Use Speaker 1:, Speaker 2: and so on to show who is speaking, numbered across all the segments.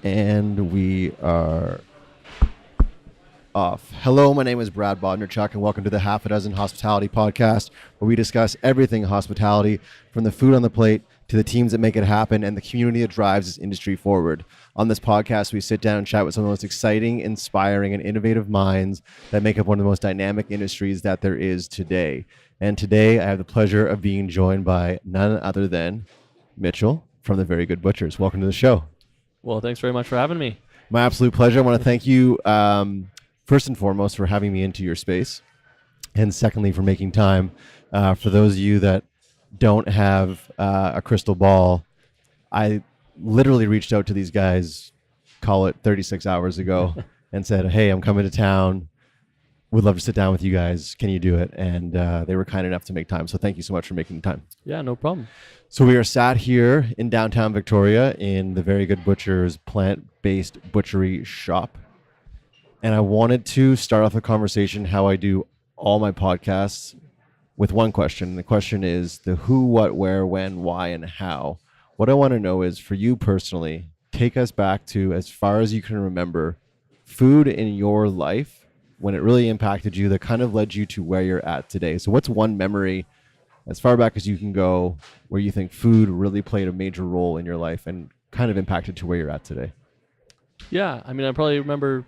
Speaker 1: And we are off. Hello, my name is Brad Bodnerchuk, and welcome to the Half a Dozen Hospitality Podcast, where we discuss everything hospitality, from the food on the plate to the teams that make it happen and the community that drives this industry forward. On this podcast, we sit down and chat with some of the most exciting, inspiring, and innovative minds that make up one of the most dynamic industries that there is today. And today, I have the pleasure of being joined by none other than Mitchell from the Very Good Butchers. Welcome to the show.
Speaker 2: Well, thanks very much for having me.
Speaker 1: My absolute pleasure. I want to thank you, first and foremost, for having me into your space. And secondly, for making time. For those of you that don't have a crystal ball, I literally reached out to these guys, call it 36 hours ago, and said, hey, I'm coming to town. Would love to sit down with you guys. Can you do it? And they were kind enough to make time. So thank you so much for making the time.
Speaker 2: Yeah, no problem.
Speaker 1: So we are sat here in downtown Victoria in the Very Good Butcher's plant-based butchery shop. And I wanted to start off the conversation how I do all my podcasts with one question. The question is the who, what, where, when, why, and how. What I want to know is, for you personally, take us back to, as far as you can remember, food in your life when it really impacted you that kind of led you to where you're at today. So what's one memory, as far back as you can go, where you think food really played a major role in your life and kind of impacted to where you're at today?
Speaker 2: Yeah, I mean, I probably remember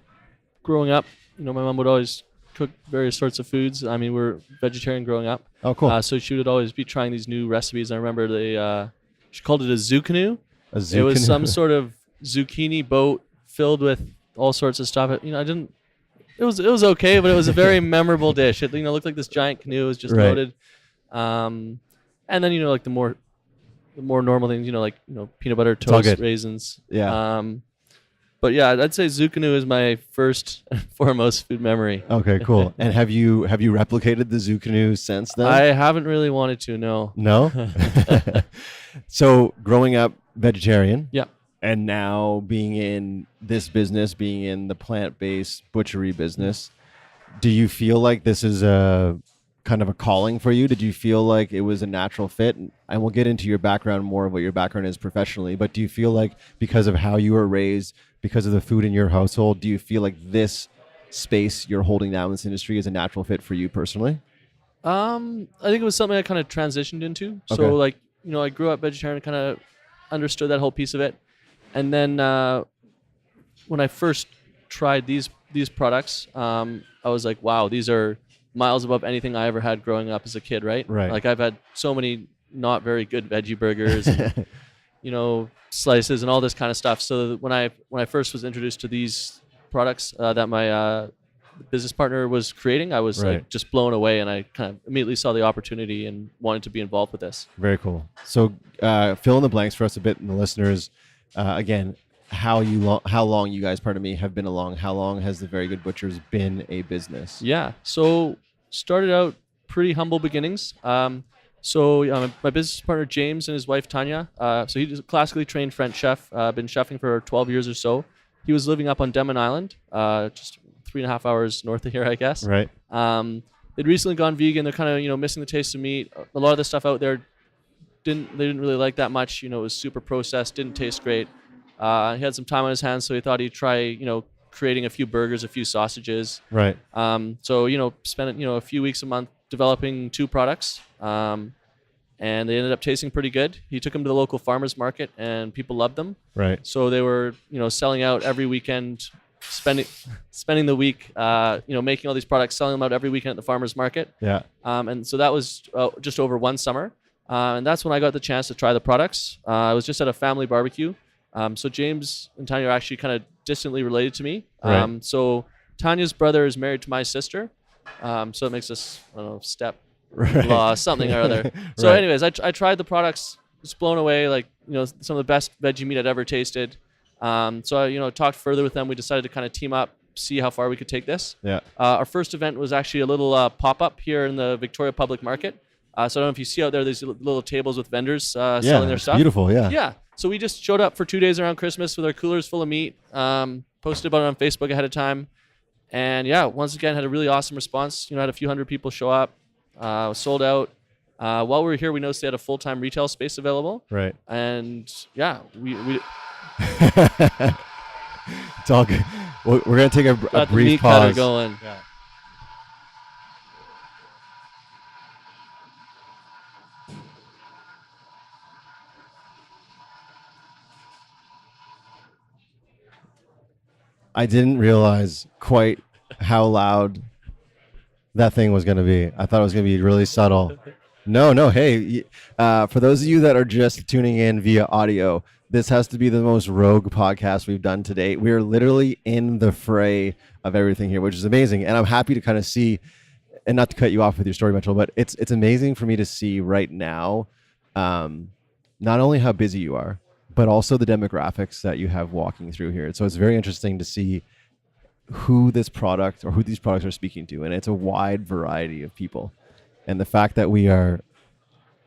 Speaker 2: growing up, my mom would always cook various sorts of foods. I mean, we're vegetarian growing up.
Speaker 1: Oh, cool.
Speaker 2: So she would always be trying these new recipes. I remember she called it a zoukanu.
Speaker 1: A zoukanu?
Speaker 2: It was some sort of zucchini boat filled with all sorts of stuff. It was okay, but it was a very memorable dish. It looked like this giant canoe. It was just loaded. And then like the more normal things, peanut butter, toast, raisins.
Speaker 1: Yeah.
Speaker 2: But yeah, I'd say zoukanu is my first and foremost food memory.
Speaker 1: Okay, cool. And have you replicated the zoukanu since then?
Speaker 2: I haven't really wanted to, no.
Speaker 1: No? So growing up vegetarian.
Speaker 2: Yeah.
Speaker 1: And now being in this business, being in the plant-based butchery business, do you feel like this is a kind of a calling for you? Did you feel like it was a natural fit? And we'll get into your background, more of what your background is professionally, but do you feel like because of how you were raised, because of the food in your household, do you feel like this space you're holding now in this industry is a natural fit for you personally?
Speaker 2: I think it was something I kind of transitioned into.
Speaker 1: Okay.
Speaker 2: So I grew up vegetarian, kind of understood that whole piece of it. And then when I first tried these products, I was like, wow, these are miles above anything I ever had growing up as a kid, right?
Speaker 1: Right.
Speaker 2: Like I've had so many not very good veggie burgers, and, slices and all this kind of stuff. So when I first was introduced to these products that my business partner was creating, I was like just blown away, and I kind of immediately saw the opportunity and wanted to be involved with this.
Speaker 1: Very cool. So fill in the blanks for us a bit, and the listeners. Again, how long you guys, have been along? How long has the Very Good Butchers been a business?
Speaker 2: Yeah, so started out pretty humble beginnings. My business partner James and his wife Tanya. So he's a classically trained French chef. Been chefing for 12 years or so. He was living up on Denman Island, just 3.5 hours north of here, I guess.
Speaker 1: Right.
Speaker 2: They'd recently gone vegan. They're kind of missing the taste of meat. A lot of the stuff out there they didn't really like that much. It was super processed, didn't taste great. He had some time on his hands, so he thought he'd try, creating a few burgers, a few sausages.
Speaker 1: Right.
Speaker 2: Spent a few weeks a month developing 2 products, and they ended up tasting pretty good. He took them to the local farmers market, and people loved them.
Speaker 1: Right.
Speaker 2: So they were, selling out every weekend, spending the week, making all these products, selling them out every weekend at the farmers market.
Speaker 1: Yeah.
Speaker 2: And so that was just over one summer. And that's when I got the chance to try the products. I was just at a family barbecue. So James and Tanya are actually kind of distantly related to me.
Speaker 1: Right.
Speaker 2: So Tanya's brother is married to my sister. So it makes us, step
Speaker 1: Right.
Speaker 2: law, something or other. So anyways, I tried the products, was blown away, some of the best veggie meat I'd ever tasted. So I, talked further with them. We decided to kind of team up, see how far we could take this.
Speaker 1: Yeah.
Speaker 2: Our first event was actually a little pop-up here in the Victoria Public Market. So I don't know if you see out there, there's little tables with vendors selling their stuff.
Speaker 1: Beautiful, yeah.
Speaker 2: Yeah. So we just showed up for 2 days around Christmas with our coolers full of meat, posted about it on Facebook ahead of time. And yeah, once again, had a really awesome response. Had a few hundred people show up, sold out. While we were here, we noticed they had a full-time retail space available.
Speaker 1: Right.
Speaker 2: And yeah, we
Speaker 1: It's all good. We're going to take a
Speaker 2: Got the
Speaker 1: brief
Speaker 2: meat cutter
Speaker 1: pause.
Speaker 2: going.
Speaker 1: Yeah. I didn't realize quite how loud that thing was going to be. I thought it was going to be really subtle. No. Hey, for those of you that are just tuning in via audio, this has to be the most rogue podcast we've done to date. We are literally in the fray of everything here, which is amazing. And I'm happy to kind of see, and not to cut you off with your story, Mitchell, but it's amazing for me to see right now, not only how busy you are, but also the demographics that you have walking through here. So it's very interesting to see who this product or who these products are speaking to, and it's a wide variety of people. And the fact that we're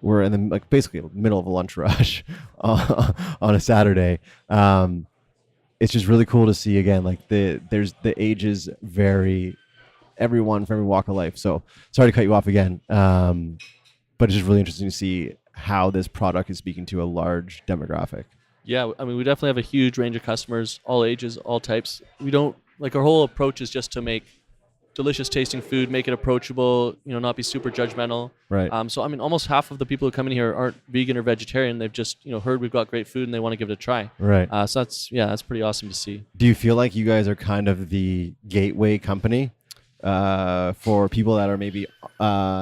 Speaker 1: in the basically middle of a lunch rush on a Saturday, it's just really cool to see again. Like the ages vary, everyone from every walk of life. So sorry to cut you off again, but it's just really interesting to see how this product is speaking to a large demographic.
Speaker 2: Yeah, I mean, we definitely have a huge range of customers, all ages, all types. We don't our whole approach is just to make delicious tasting food, make it approachable, not be super judgmental.
Speaker 1: Right.
Speaker 2: So I mean, almost half of the people who come in here aren't vegan or vegetarian. They've just heard we've got great food and they want to give it a try.
Speaker 1: Right.
Speaker 2: So that's pretty awesome to see.
Speaker 1: Do you feel like you guys are kind of the gateway company for people that are maybe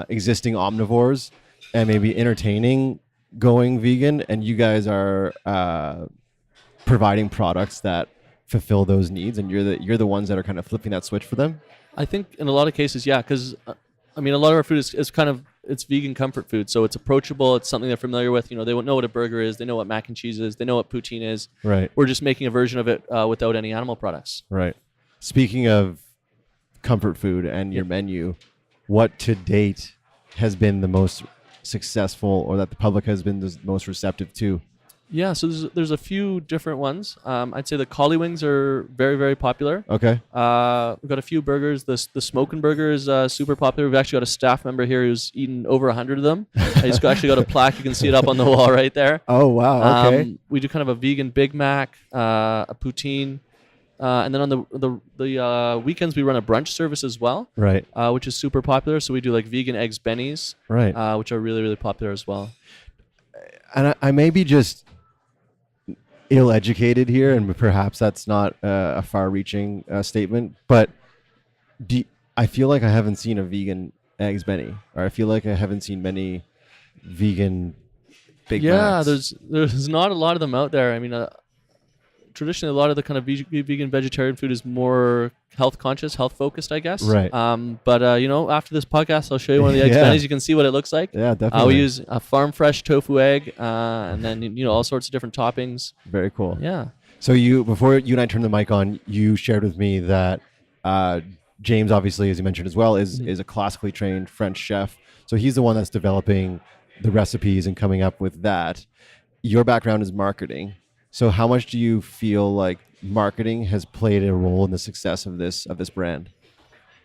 Speaker 1: existing omnivores and maybe entertaining going vegan, and you guys are providing products that fulfill those needs, and you're the ones that are kind of flipping that switch for them?
Speaker 2: I think in a lot of cases, yeah, because I mean, a lot of our food is kind of, it's vegan comfort food, so it's approachable. It's something they're familiar with. They know what a burger is. They know what mac and cheese is. They know what poutine is.
Speaker 1: Right.
Speaker 2: We're just making a version of it without any animal products.
Speaker 1: Right. Speaking of comfort food and your menu, what to date has been the most successful, or that the public has been the most receptive to?
Speaker 2: Yeah, so there's a few different ones. I'd say the collie wings are very, very popular.
Speaker 1: Okay.
Speaker 2: We've got a few burgers. The smoking burger is super popular. We've actually got a staff member here who's eaten over 100 of them. He's actually got a plaque. You can see it up on the wall right there.
Speaker 1: Oh, wow. Okay.
Speaker 2: We do kind of a vegan Big Mac, a poutine. And then on the weekends, we run a brunch service as well.
Speaker 1: Right.
Speaker 2: Which is super popular. So we do like vegan eggs bennies.
Speaker 1: Right.
Speaker 2: Which are really, really popular as well.
Speaker 1: And I may be just ill-educated here, and perhaps that's not a far-reaching statement, but I feel like I haven't seen a vegan eggs benny, or I feel like I haven't seen many vegan Big Macs.
Speaker 2: Yeah, there's not a lot of them out there. I mean, traditionally, a lot of the kind of vegan vegetarian food is more health conscious, health focused, I guess.
Speaker 1: Right.
Speaker 2: But after this podcast, I'll show you one of the eggs bennies. You can see what it looks like.
Speaker 1: Yeah, definitely.
Speaker 2: We use a farm fresh tofu egg, and then all sorts of different toppings.
Speaker 1: Very cool.
Speaker 2: Yeah.
Speaker 1: So before you and I turned the mic on, you shared with me that James, obviously, as you mentioned as well, is a classically trained French chef. So he's the one that's developing the recipes and coming up with that. Your background is marketing. So how much do you feel like marketing has played a role in the success of this brand?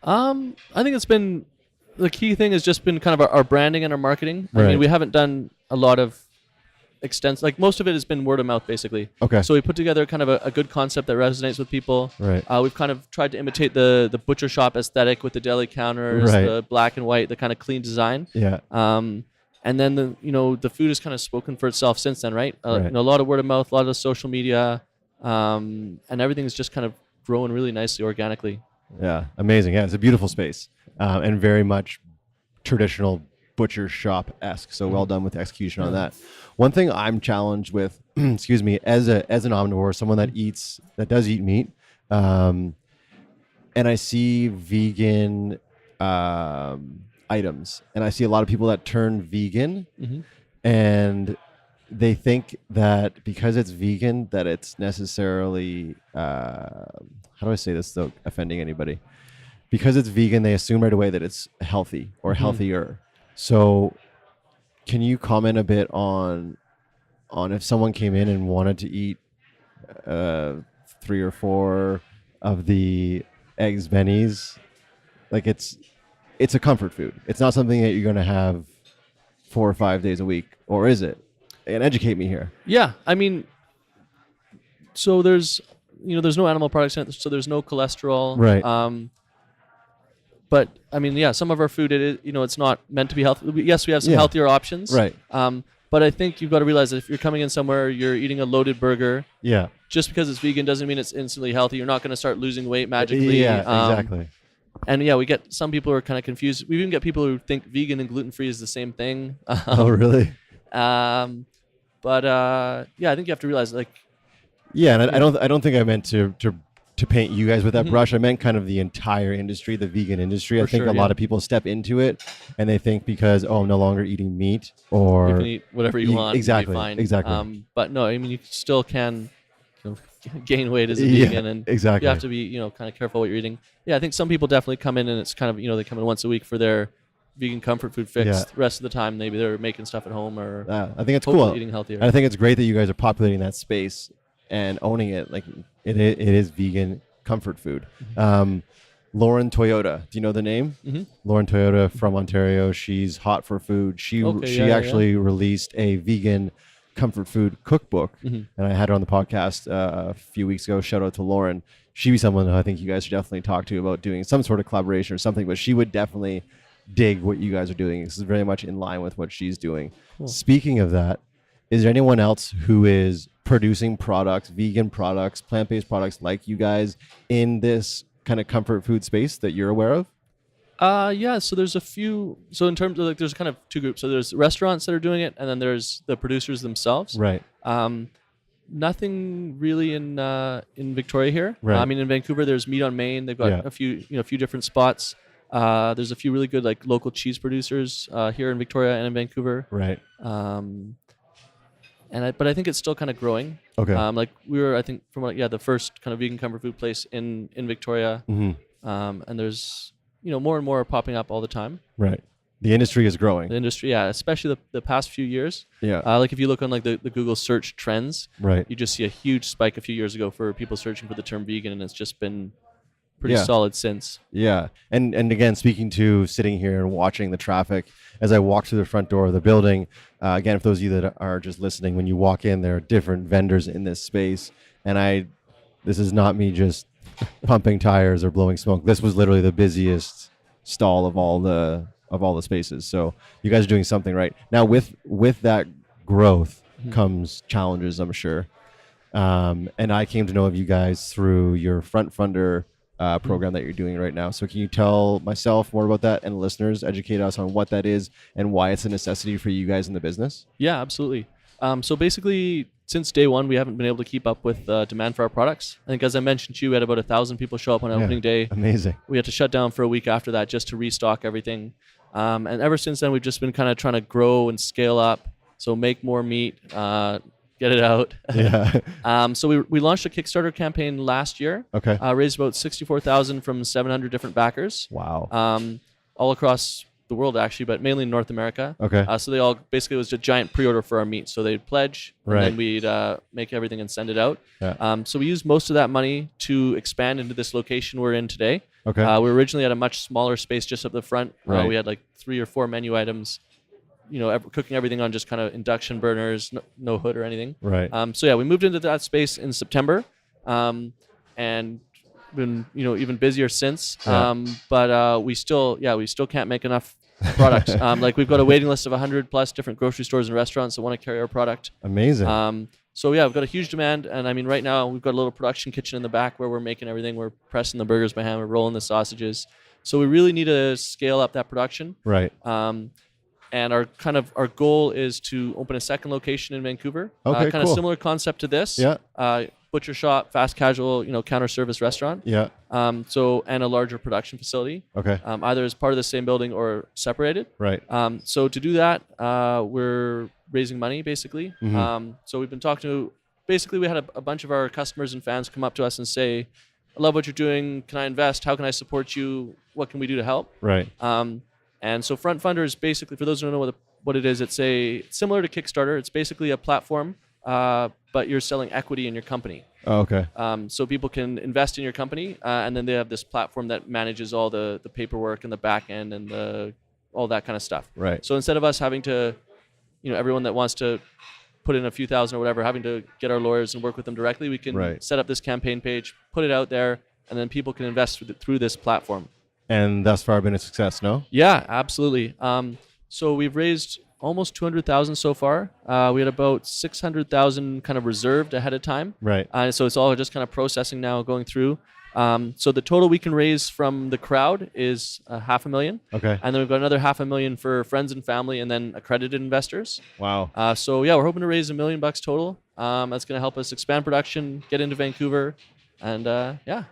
Speaker 2: I think it's been, the key thing has just been kind of our branding and our marketing.
Speaker 1: Right.
Speaker 2: I mean, we haven't done a lot of extensive, most of it has been word of mouth, basically.
Speaker 1: Okay.
Speaker 2: So we put together kind of a good concept that resonates with people.
Speaker 1: Right.
Speaker 2: We've kind of tried to imitate the butcher shop aesthetic with the deli counters,
Speaker 1: Right.
Speaker 2: the black and white, the kind of clean design.
Speaker 1: Yeah.
Speaker 2: And then the food has kind of spoken for itself since then, right?
Speaker 1: Right.
Speaker 2: A lot of word of mouth, a lot of social media, and everything's just kind of growing really nicely organically.
Speaker 1: Yeah, amazing. Yeah, it's a beautiful space, and very much traditional butcher shop-esque. So well done with the execution on that. One thing I'm challenged with, excuse me, as an omnivore, someone that does eat meat, and I see vegan items, and I see a lot of people that turn vegan, and they think that because it's vegan that it's necessarily how do I say this without offending anybody? Because it's vegan, they assume right away that it's healthy or healthier. So can you comment a bit on if someone came in and wanted to eat 3 or 4 of the eggs bennies? Like it's a comfort food. It's not something that you're going to have 4 or 5 days a week, or is it? And educate me here.
Speaker 2: Yeah, I mean, so there's there's no animal products in it, so there's no cholesterol.
Speaker 1: Right.
Speaker 2: But I mean, yeah, some of our food, it's not meant to be healthy. Yes, we have some
Speaker 1: Yeah.
Speaker 2: healthier options.
Speaker 1: Right.
Speaker 2: But I think you've got to realize that if you're coming in somewhere, you're eating a loaded burger.
Speaker 1: Yeah.
Speaker 2: Just because it's vegan doesn't mean it's instantly healthy. You're not going to start losing weight magically.
Speaker 1: Yeah, exactly.
Speaker 2: And yeah, we get some people who are kind of confused. We even get people who think vegan and gluten-free is the same thing.
Speaker 1: Oh, really?
Speaker 2: But yeah, I think you have to realize, like,
Speaker 1: Yeah, and I don't think I meant to paint you guys with that brush. I meant kind of the entire industry, the vegan industry. I think a lot of people step into it and they think because I'm no longer eating meat or
Speaker 2: you can eat whatever you want.
Speaker 1: Exactly.
Speaker 2: You'll be fine.
Speaker 1: Exactly.
Speaker 2: But no, I mean, you still can gain weight as a
Speaker 1: Yeah,
Speaker 2: vegan, and
Speaker 1: exactly.
Speaker 2: you have to be kind of careful what you're eating. Yeah, I think some people definitely come in and it's kind of they come in once a week for their vegan comfort food fix.
Speaker 1: Yeah.
Speaker 2: The rest of the time, maybe they're making stuff at home or
Speaker 1: I think it's
Speaker 2: hopefully
Speaker 1: cool.
Speaker 2: eating healthier.
Speaker 1: And I think it's great that you guys are populating that space and owning it. Like it is vegan comfort food. Lauren Toyota, do you know the name?
Speaker 2: Mm-hmm.
Speaker 1: Lauren Toyota from Ontario. She's hot for food. She actually released a vegan comfort food cookbook, and I had her on the podcast a few weeks ago. Shout out to Lauren. She'd be someone who I think you guys should definitely talk to about doing some sort of collaboration or something, but she would definitely dig what you guys are doing. This is very much in line with what she's doing. Cool. Speaking of that, is there anyone else who is producing products, vegan products, plant-based products like you guys in this kind of comfort food space that you're aware of?
Speaker 2: Yeah, so there's a few. So in terms of there's kind of two groups. So there's restaurants that are doing it, and then there's the producers themselves.
Speaker 1: Right.
Speaker 2: Nothing really in Victoria here.
Speaker 1: Right.
Speaker 2: I mean, in Vancouver, there's Meat on Main. They've got a few different spots. There's a few really good like local cheese producers here in Victoria and in Vancouver.
Speaker 1: Right.
Speaker 2: But I think it's still kind of growing.
Speaker 1: Okay.
Speaker 2: Like we were, I think, the first kind of vegan comfort food place in Victoria.
Speaker 1: Mm-hmm.
Speaker 2: And there's more and more are popping up all the time.
Speaker 1: Right. The industry is growing.
Speaker 2: The industry, yeah, especially the past few years.
Speaker 1: Yeah.
Speaker 2: Like if you look on like the Google search trends,
Speaker 1: right,
Speaker 2: you just see a huge spike a few years ago for people searching for the term vegan, and it's just been pretty solid since.
Speaker 1: Yeah. And again, speaking to sitting here and watching the traffic as I walk through the front door of the building, again, for those of you that are just listening, when you walk in, there are different vendors in this space. And this is not me just pumping tires or blowing smoke. This was literally the busiest stall of all the spaces. So you guys are doing something right. Now with that growth comes challenges, I'm sure. And I came to know of you guys through your Front Funder program that you're doing right now. So can you tell myself more about that and listeners, educate us on what that is and why it's a necessity for you guys in the business?
Speaker 2: Yeah, absolutely. So basically, since day one, we haven't been able to keep up with demand for our products. I think, as I mentioned to you, we had about 1,000 people show up on opening day.
Speaker 1: Amazing.
Speaker 2: We had to shut down for a week after that just to restock everything. And ever since then, we've just been kind of trying to grow and scale up. So make more meat, get it out.
Speaker 1: Yeah.
Speaker 2: So we launched a Kickstarter campaign last year.
Speaker 1: Okay.
Speaker 2: Raised about $64,000 from 700 different backers.
Speaker 1: Wow.
Speaker 2: All across the world, actually, but mainly in North America.
Speaker 1: Okay.
Speaker 2: So they all basically, it was a giant pre-order for our meat. So they'd pledge, and
Speaker 1: right,
Speaker 2: then we'd make everything and send it out.
Speaker 1: Yeah.
Speaker 2: So we used most of that money to expand into this location we're in today.
Speaker 1: Okay.
Speaker 2: We were originally at a much smaller space just up the front.
Speaker 1: Right.
Speaker 2: We had like 3 or 4 menu items. Cooking everything on just kind of induction burners, no hood or anything.
Speaker 1: Right.
Speaker 2: So yeah, we moved into that space in September, and been even busier since.
Speaker 1: Yeah.
Speaker 2: But we still can't make enough product. Like we've got a waiting list of 100 plus different grocery stores and restaurants that want to carry our product.
Speaker 1: Amazing.
Speaker 2: So yeah, we've got a huge demand, and I mean, right now we've got a little production kitchen in the back where we're making everything. We're pressing the burgers by hand, we're rolling the sausages. So we really need to scale up that production.
Speaker 1: Right.
Speaker 2: And our goal is to open a second location in Vancouver.
Speaker 1: Okay,
Speaker 2: kind of
Speaker 1: cool.
Speaker 2: similar concept to this.
Speaker 1: Yeah.
Speaker 2: Butcher shop, fast casual, counter service restaurant.
Speaker 1: Yeah.
Speaker 2: And a larger production facility.
Speaker 1: Okay.
Speaker 2: Either as part of the same building or separated.
Speaker 1: Right.
Speaker 2: So to do that, we're raising money basically.
Speaker 1: Mm-hmm.
Speaker 2: So we've been talking to. Basically, we had a bunch of our customers and fans come up to us and say, "I love what you're doing. Can I invest? How can I support you? What can we do to help?"
Speaker 1: Right.
Speaker 2: And so Front Funder is basically, for those who don't know what it is, it's similar to Kickstarter. It's basically a platform, but you're selling equity in your company.
Speaker 1: Oh, okay.
Speaker 2: So people can invest in your company, and then they have this platform that manages all the paperwork and the back end and all that kind of stuff.
Speaker 1: Right.
Speaker 2: So instead of us having to, everyone that wants to put in a few thousand or whatever, having to get our lawyers and work with them directly. We can
Speaker 1: Right.
Speaker 2: set up this campaign page, put it out there, and then people can invest through this platform.
Speaker 1: And thus far been a success, no?
Speaker 2: Yeah, absolutely. So we've raised almost 200,000 so far. We had about 600,000 kind of reserved ahead of time.
Speaker 1: Right.
Speaker 2: So it's all just kind of processing now, going through. So the total we can raise from the crowd is $500,000.
Speaker 1: Okay.
Speaker 2: And then we've got another $500,000 for friends and family, and then accredited investors.
Speaker 1: Wow.
Speaker 2: So yeah, we're hoping to raise $1 million total. That's going to help us expand production, get into Vancouver, and yeah.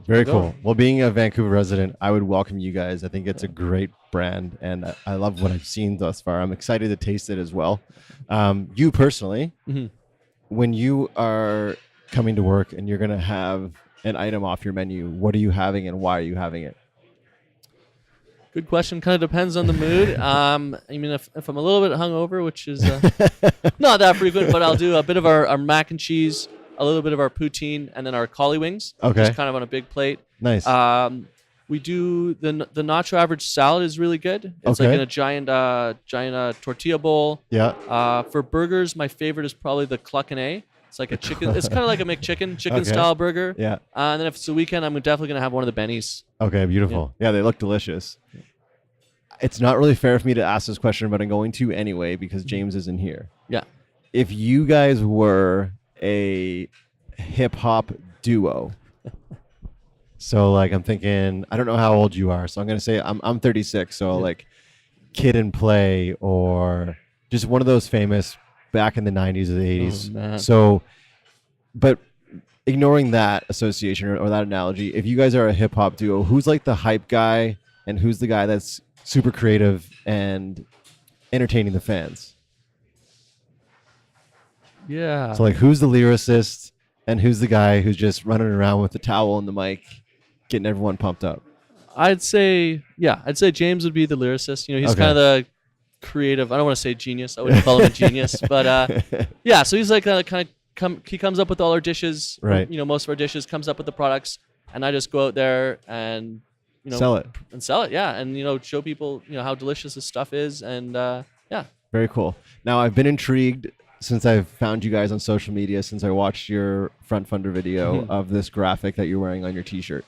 Speaker 1: Very
Speaker 2: Go.
Speaker 1: cool. Well, being a Vancouver resident, I would welcome you guys. I think it's a great brand, and I love what I've seen thus far. I'm excited to taste it as well. You personally, when you are coming to work and you're going to have an item off your menu, what are you having and why are you having it?
Speaker 2: Good question. Kind of depends on the mood. I mean, if I'm a little bit hungover, which is not that frequent, but I'll do a bit of our mac and cheese, a little bit of our poutine, and then our collie wings.
Speaker 1: Okay.
Speaker 2: Just kind of on a big plate.
Speaker 1: Nice.
Speaker 2: We do the nacho average salad is really good. It's like in a giant tortilla bowl.
Speaker 1: Yeah.
Speaker 2: For burgers, my favorite is probably the cluck and A. It's like a chicken. It's kind of like a McChicken, style burger.
Speaker 1: Yeah.
Speaker 2: And then if it's the weekend, I'm definitely gonna have one of the Bennies.
Speaker 1: Okay, beautiful. Yeah, they look delicious. It's not really fair for me to ask this question, but I'm going to anyway because James isn't here.
Speaker 2: Yeah.
Speaker 1: If you guys were a hip hop duo, so like I'm thinking, I don't know how old you are, so I'm gonna say I'm 36, so like Kid and Play or just one of those famous back in the 90s or the 80s.
Speaker 2: man.
Speaker 1: So, but ignoring that association or that analogy, if you guys are a hip hop duo, who's like the hype guy and who's the guy that's super creative and entertaining the fans?
Speaker 2: Yeah.
Speaker 1: So like who's the lyricist and who's the guy who's just running around with the towel and the mic getting everyone pumped up?
Speaker 2: I'd say James would be the lyricist. You know, he's kind of the creative. I don't want to say genius. I wouldn't call him a genius, but yeah. So he's like he comes up with all our dishes.
Speaker 1: Right.
Speaker 2: You know, most of our dishes, comes up with the products, and I just go out there and
Speaker 1: sell it.
Speaker 2: Yeah, and show people how delicious this stuff is, and yeah.
Speaker 1: Very cool. Now I've been intrigued since I've found you guys on social media, since I watched your front funder video of this graphic that you're wearing on your t-shirt.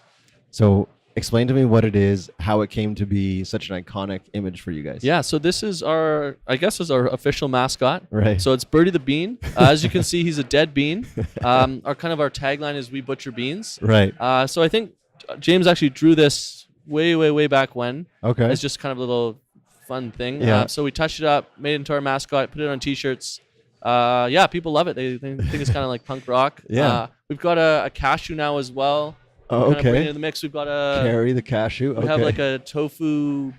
Speaker 1: So explain to me what it is, how it came to be such an iconic image for you guys.
Speaker 2: Yeah, so this is our official mascot.
Speaker 1: Right.
Speaker 2: So it's Birdie the Bean. As you can see, he's a dead bean. Our tagline is "We butcher beans."
Speaker 1: Right.
Speaker 2: So I think James actually drew this way back when.
Speaker 1: Okay.
Speaker 2: It's just kind of a little fun thing.
Speaker 1: Yeah.
Speaker 2: So we touched it up, made it into our mascot, put it on t-shirts. Yeah, people love it. They think it's kind of like punk rock.
Speaker 1: Yeah.
Speaker 2: We've got a cashew now as well.
Speaker 1: Oh,
Speaker 2: Kind of bring it
Speaker 1: okay.
Speaker 2: in the mix. We've got
Speaker 1: Carry the cashew.
Speaker 2: we have like a tofu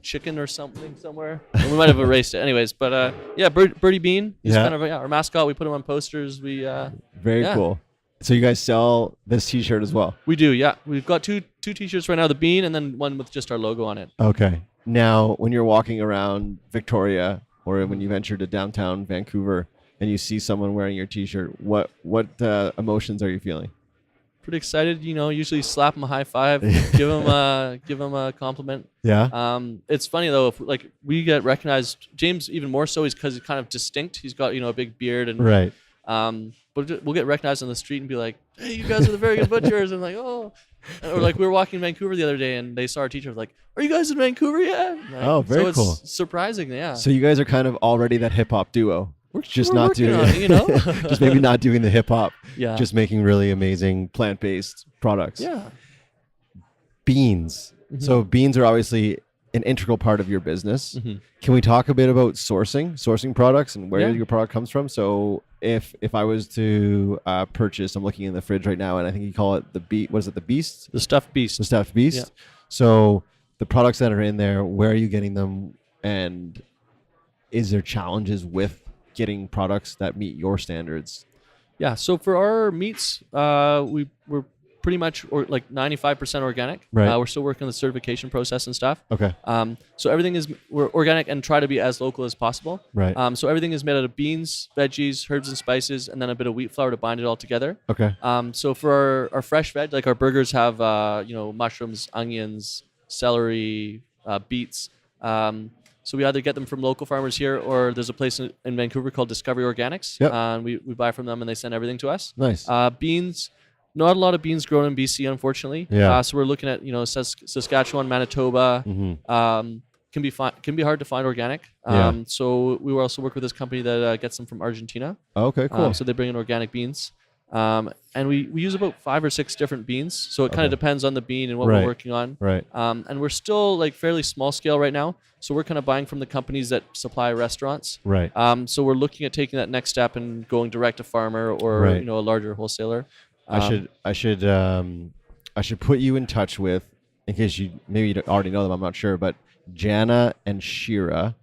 Speaker 2: chicken or something somewhere. We might have erased it. Anyways, but yeah, Birdie Bean. He's kind of our mascot. We put him on posters.
Speaker 1: Very cool. So you guys sell this t-shirt as well?
Speaker 2: We do, yeah. We've got two t-shirts right now, the bean and then one with just our logo on it.
Speaker 1: Okay. Now, when you're walking around Victoria or when you venture to downtown Vancouver and you see someone wearing your t-shirt, what emotions are you feeling?
Speaker 2: Pretty excited, usually slap him a high five, give him a compliment.
Speaker 1: Yeah.
Speaker 2: It's funny though, if we get recognized, James even more so, because he's kind of distinct. He's got, a big beard and
Speaker 1: right.
Speaker 2: But we'll get recognized on the street and be like, "Hey, you guys are the Very Good Butchers," and like, "Oh," or like we were walking in Vancouver the other day and they saw our teacher, like, "Are you guys in Vancouver yet?"
Speaker 1: Oh, very cool.
Speaker 2: It's surprising, yeah.
Speaker 1: So you guys are kind of already that hip hop duo.
Speaker 2: We're
Speaker 1: not
Speaker 2: working
Speaker 1: doing
Speaker 2: on it,
Speaker 1: just maybe not doing the hip hop.
Speaker 2: Yeah.
Speaker 1: Just making really amazing plant-based products.
Speaker 2: Yeah.
Speaker 1: Beans.
Speaker 2: Mm-hmm.
Speaker 1: So beans are obviously an integral part of your business. Mm-hmm. Can we talk a bit about sourcing products and where your product comes from? So if I was to purchase, I'm looking in the fridge right now, and I think you call it the the Beast?
Speaker 2: The Stuffed Beast.
Speaker 1: The Stuffed Beast.
Speaker 2: Yeah.
Speaker 1: So the products that are in there, where are you getting them, and is there challenges with getting products that meet your standards?
Speaker 2: Yeah. So for our meats, we're pretty much like 95% organic.
Speaker 1: Right.
Speaker 2: We're still working on the certification process and stuff.
Speaker 1: Okay.
Speaker 2: So we're organic and try to be as local as possible.
Speaker 1: Right.
Speaker 2: So everything is made out of beans, veggies, herbs and spices, and then a bit of wheat flour to bind it all together.
Speaker 1: Okay.
Speaker 2: So for our fresh veg, like our burgers have mushrooms, onions, celery, beets. So we either get them from local farmers here, or there's a place in Vancouver called Discovery Organics,
Speaker 1: Yep.
Speaker 2: and we buy from them, and they send everything to us.
Speaker 1: Nice.
Speaker 2: Beans, not a lot of beans grown in BC, unfortunately.
Speaker 1: Yeah.
Speaker 2: So we're looking at Saskatchewan, Manitoba. Can be hard to find organic. So we also work with this company that gets them from Argentina.
Speaker 1: Okay, cool.
Speaker 2: So they bring in organic beans. And we use about 5 or 6 different beans. So it kind of depends on the bean and what we're working on.
Speaker 1: Right.
Speaker 2: And we're still like fairly small scale right now. So we're kind of buying from the companies that supply restaurants.
Speaker 1: Right.
Speaker 2: So we're looking at taking that next step and going direct to farmer or a larger wholesaler.
Speaker 1: I should put you in touch with, in case you already know them, I'm not sure, but Jana and Shira.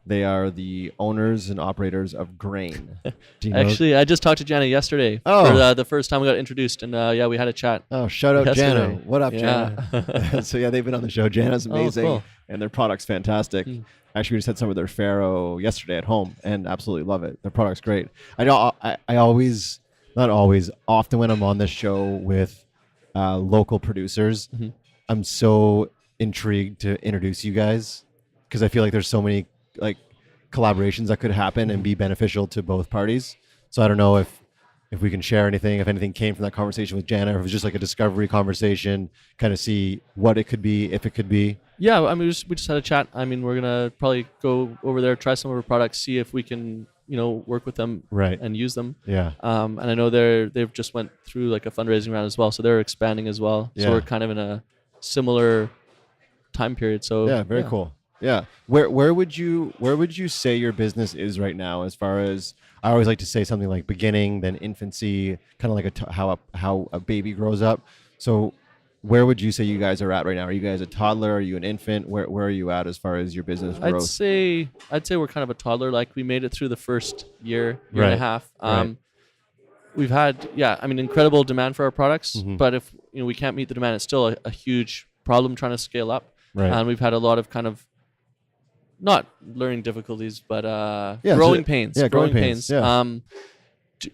Speaker 1: They are the owners and operators of Grain. Do you know?
Speaker 2: Actually, I just talked to Jana yesterday for the first time we got introduced, and we had a chat.
Speaker 1: Oh, shout out
Speaker 2: yesterday.
Speaker 1: Jana. What up, Jana? So they've been on the show. Jana's amazing,
Speaker 2: cool.
Speaker 1: and their product's fantastic. Actually, we just had some of their farro yesterday at home, and absolutely love it. Their product's great. I know. I always, not always, often when I'm on this show with local producers, I'm so intrigued to introduce you guys because I feel like there's so many collaborations that could happen and be beneficial to both parties. So I don't know if we can share anything, if anything came from that conversation with Jana, or if it was just like a discovery conversation, kind of see what it could be, if it could be.
Speaker 2: Yeah, I mean, we just had a chat. I mean, we're gonna probably go over there, try some of our products, see if we can, work with them and use them.
Speaker 1: Yeah.
Speaker 2: And I know they've just went through like a fundraising round as well, so they're expanding as well.
Speaker 1: Yeah.
Speaker 2: So we're kind of in a similar time period. So
Speaker 1: yeah, very cool. Yeah. Where would you say your business is right now? As far as, I always like to say something like beginning, then infancy, kind of like how a baby grows up. So where would you say you guys are at right now? Are you guys a toddler? Are you an infant? Where are you at as far as your business growth?
Speaker 2: I'd say we're kind of a toddler. Like we made it through the first year and a half. We've had incredible demand for our products, but if we can't meet the demand, it's still a huge problem trying to scale up. Right. And we've had a lot of kind of not learning difficulties, but growing pains.
Speaker 1: Yeah, growing pains. Yeah.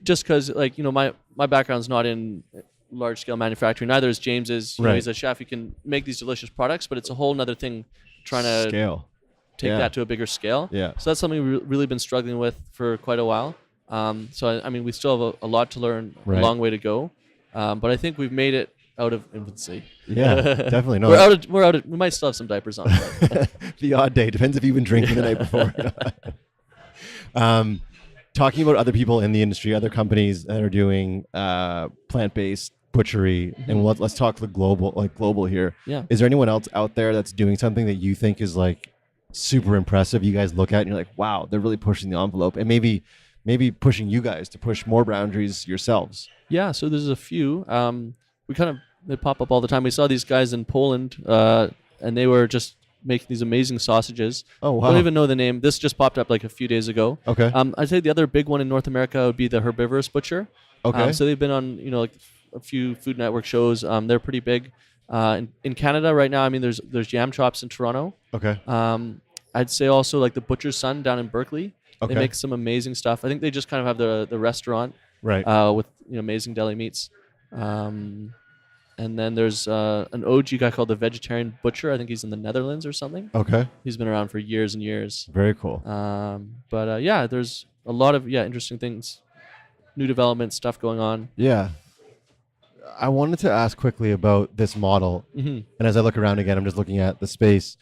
Speaker 2: Just because, my background's not in large scale manufacturing. Neither is James's. He's a chef. He can make these delicious products, but it's a whole nother thing trying to take that to a bigger scale.
Speaker 1: Yeah.
Speaker 2: So that's something we've really been struggling with for quite a while. So we still have a lot to learn, a long way to go. But I think we've made it out of infancy.
Speaker 1: Yeah, definitely. No,
Speaker 2: we're out of. We might still have some diapers on.
Speaker 1: The odd day depends if you've been drinking the night before. Talking about other people in the industry, other companies that are doing plant-based butchery, and let's talk global here.
Speaker 2: Yeah.
Speaker 1: Is there anyone else out there that's doing something that you think is super impressive? You guys look at and you're like, wow, they're really pushing the envelope, and maybe pushing you guys to push more boundaries yourselves.
Speaker 2: Yeah. So there's a few. They pop up all the time. We saw these guys in Poland, and they were just making these amazing sausages.
Speaker 1: Oh, wow.
Speaker 2: I don't even know the name. This just popped up a few days ago.
Speaker 1: Okay.
Speaker 2: I'd say the other big one in North America would be the Herbivorous Butcher.
Speaker 1: Okay.
Speaker 2: So they've been on, a few Food Network shows. They're pretty big. In Canada right now, there's Yam Chops in Toronto.
Speaker 1: Okay.
Speaker 2: I'd say also the Butcher's Son down in Berkeley.
Speaker 1: Okay.
Speaker 2: They make some amazing stuff. I think they just kind of have the restaurant.
Speaker 1: Right.
Speaker 2: With amazing deli meats. And then there's an OG guy called the Vegetarian Butcher. I think he's in the Netherlands or something.
Speaker 1: Okay.
Speaker 2: He's been around for years and years.
Speaker 1: Very cool.
Speaker 2: There's a lot of interesting things, new development stuff going on.
Speaker 1: Yeah. I wanted to ask quickly about this model. And as I look around again, I'm just looking at the space.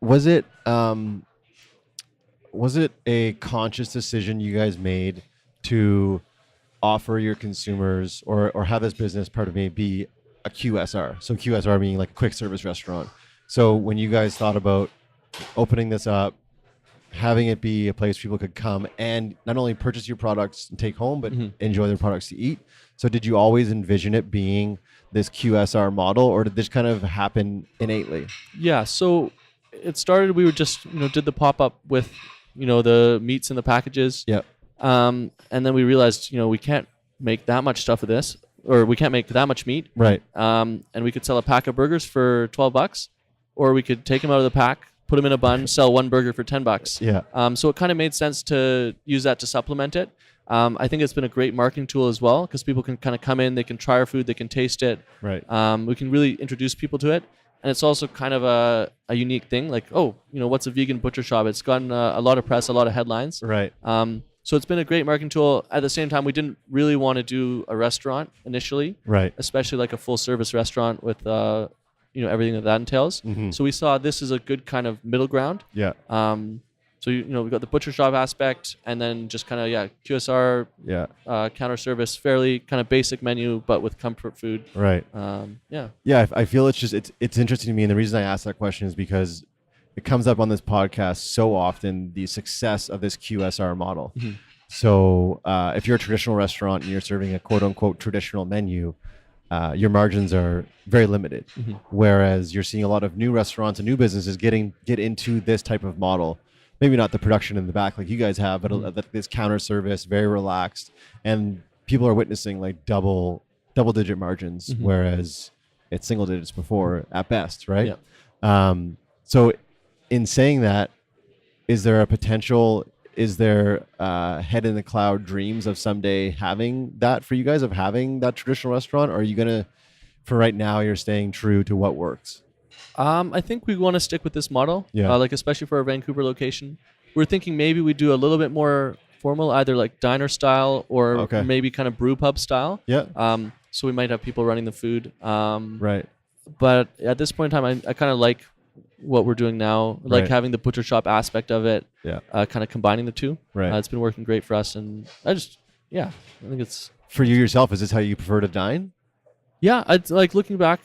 Speaker 1: Was it a conscious decision you guys made to offer your consumers or have this business, be a QSR? So QSR being like a quick service restaurant. So when you guys thought about opening this up, having it be a place people could come and not only purchase your products and take home, but enjoy their products to eat. So did you always envision it being this QSR model, or did this kind of happen innately?
Speaker 2: Yeah. So it started, we were just, did the pop-up with, the meats in the packages.
Speaker 1: Yeah.
Speaker 2: And then we realized, we can't make that much stuff with this, or we can't make that much meat.
Speaker 1: Right.
Speaker 2: And we could sell a pack of burgers for $12, or we could take them out of the pack, put them in a bun, sell one burger for $10.
Speaker 1: Yeah.
Speaker 2: So it kind of made sense to use that to supplement it. I think it's been a great marketing tool as well, because people can kind of come in, they can try our food, they can taste it.
Speaker 1: Right.
Speaker 2: We can really introduce people to it. and it's also kind of a unique thing. Like, oh, what's a vegan butcher shop? It's gotten a lot of press, a lot of headlines.
Speaker 1: Right.
Speaker 2: So it's been a great marketing tool. At the same time, we didn't really want to do a restaurant initially,
Speaker 1: Right.
Speaker 2: especially like a full service restaurant with everything that entails.
Speaker 1: Mm-hmm.
Speaker 2: So we saw this as a good kind of middle ground.
Speaker 1: Yeah.
Speaker 2: So we got the butcher shop aspect, and then just kind of QSR,
Speaker 1: Yeah.
Speaker 2: counter service, fairly kind of basic menu, but with comfort food.
Speaker 1: Right.
Speaker 2: Yeah.
Speaker 1: I feel it's interesting to me, and the reason I ask that question is because it comes up on this podcast so often, the success of this QSR model.
Speaker 2: Mm-hmm.
Speaker 1: So if you're a traditional restaurant and you're serving a quote unquote traditional menu, your margins are very limited.
Speaker 2: Mm-hmm.
Speaker 1: Whereas you're seeing a lot of new restaurants and new businesses get into this type of model. Maybe not the production in the back like you guys have, but this counter service, very relaxed, and people are witnessing like double digit margins,
Speaker 2: Mm-hmm.
Speaker 1: whereas it's single digits before at best, right?
Speaker 2: Yeah.
Speaker 1: So in saying that, is there head in the cloud dreams of someday having that for you guys, of having that traditional restaurant? Or are you gonna, for right now, you're staying true to what works?
Speaker 2: I think we want to stick with this model,
Speaker 1: Yeah.
Speaker 2: like especially for our Vancouver location. We're thinking maybe we do a little bit more formal, either like diner style or
Speaker 1: Okay.
Speaker 2: maybe kind of brew pub style.
Speaker 1: Yeah.
Speaker 2: So we might have people running the food.
Speaker 1: Right.
Speaker 2: But at this point in time, I kind of like what we're doing now, like
Speaker 1: Right.
Speaker 2: having the butcher shop aspect of it,
Speaker 1: Yeah.
Speaker 2: kind of combining the two.
Speaker 1: Right.
Speaker 2: It's been working great for us, and I think it's
Speaker 1: For you yourself, is this how you prefer to dine?
Speaker 2: yeah. It's like looking back.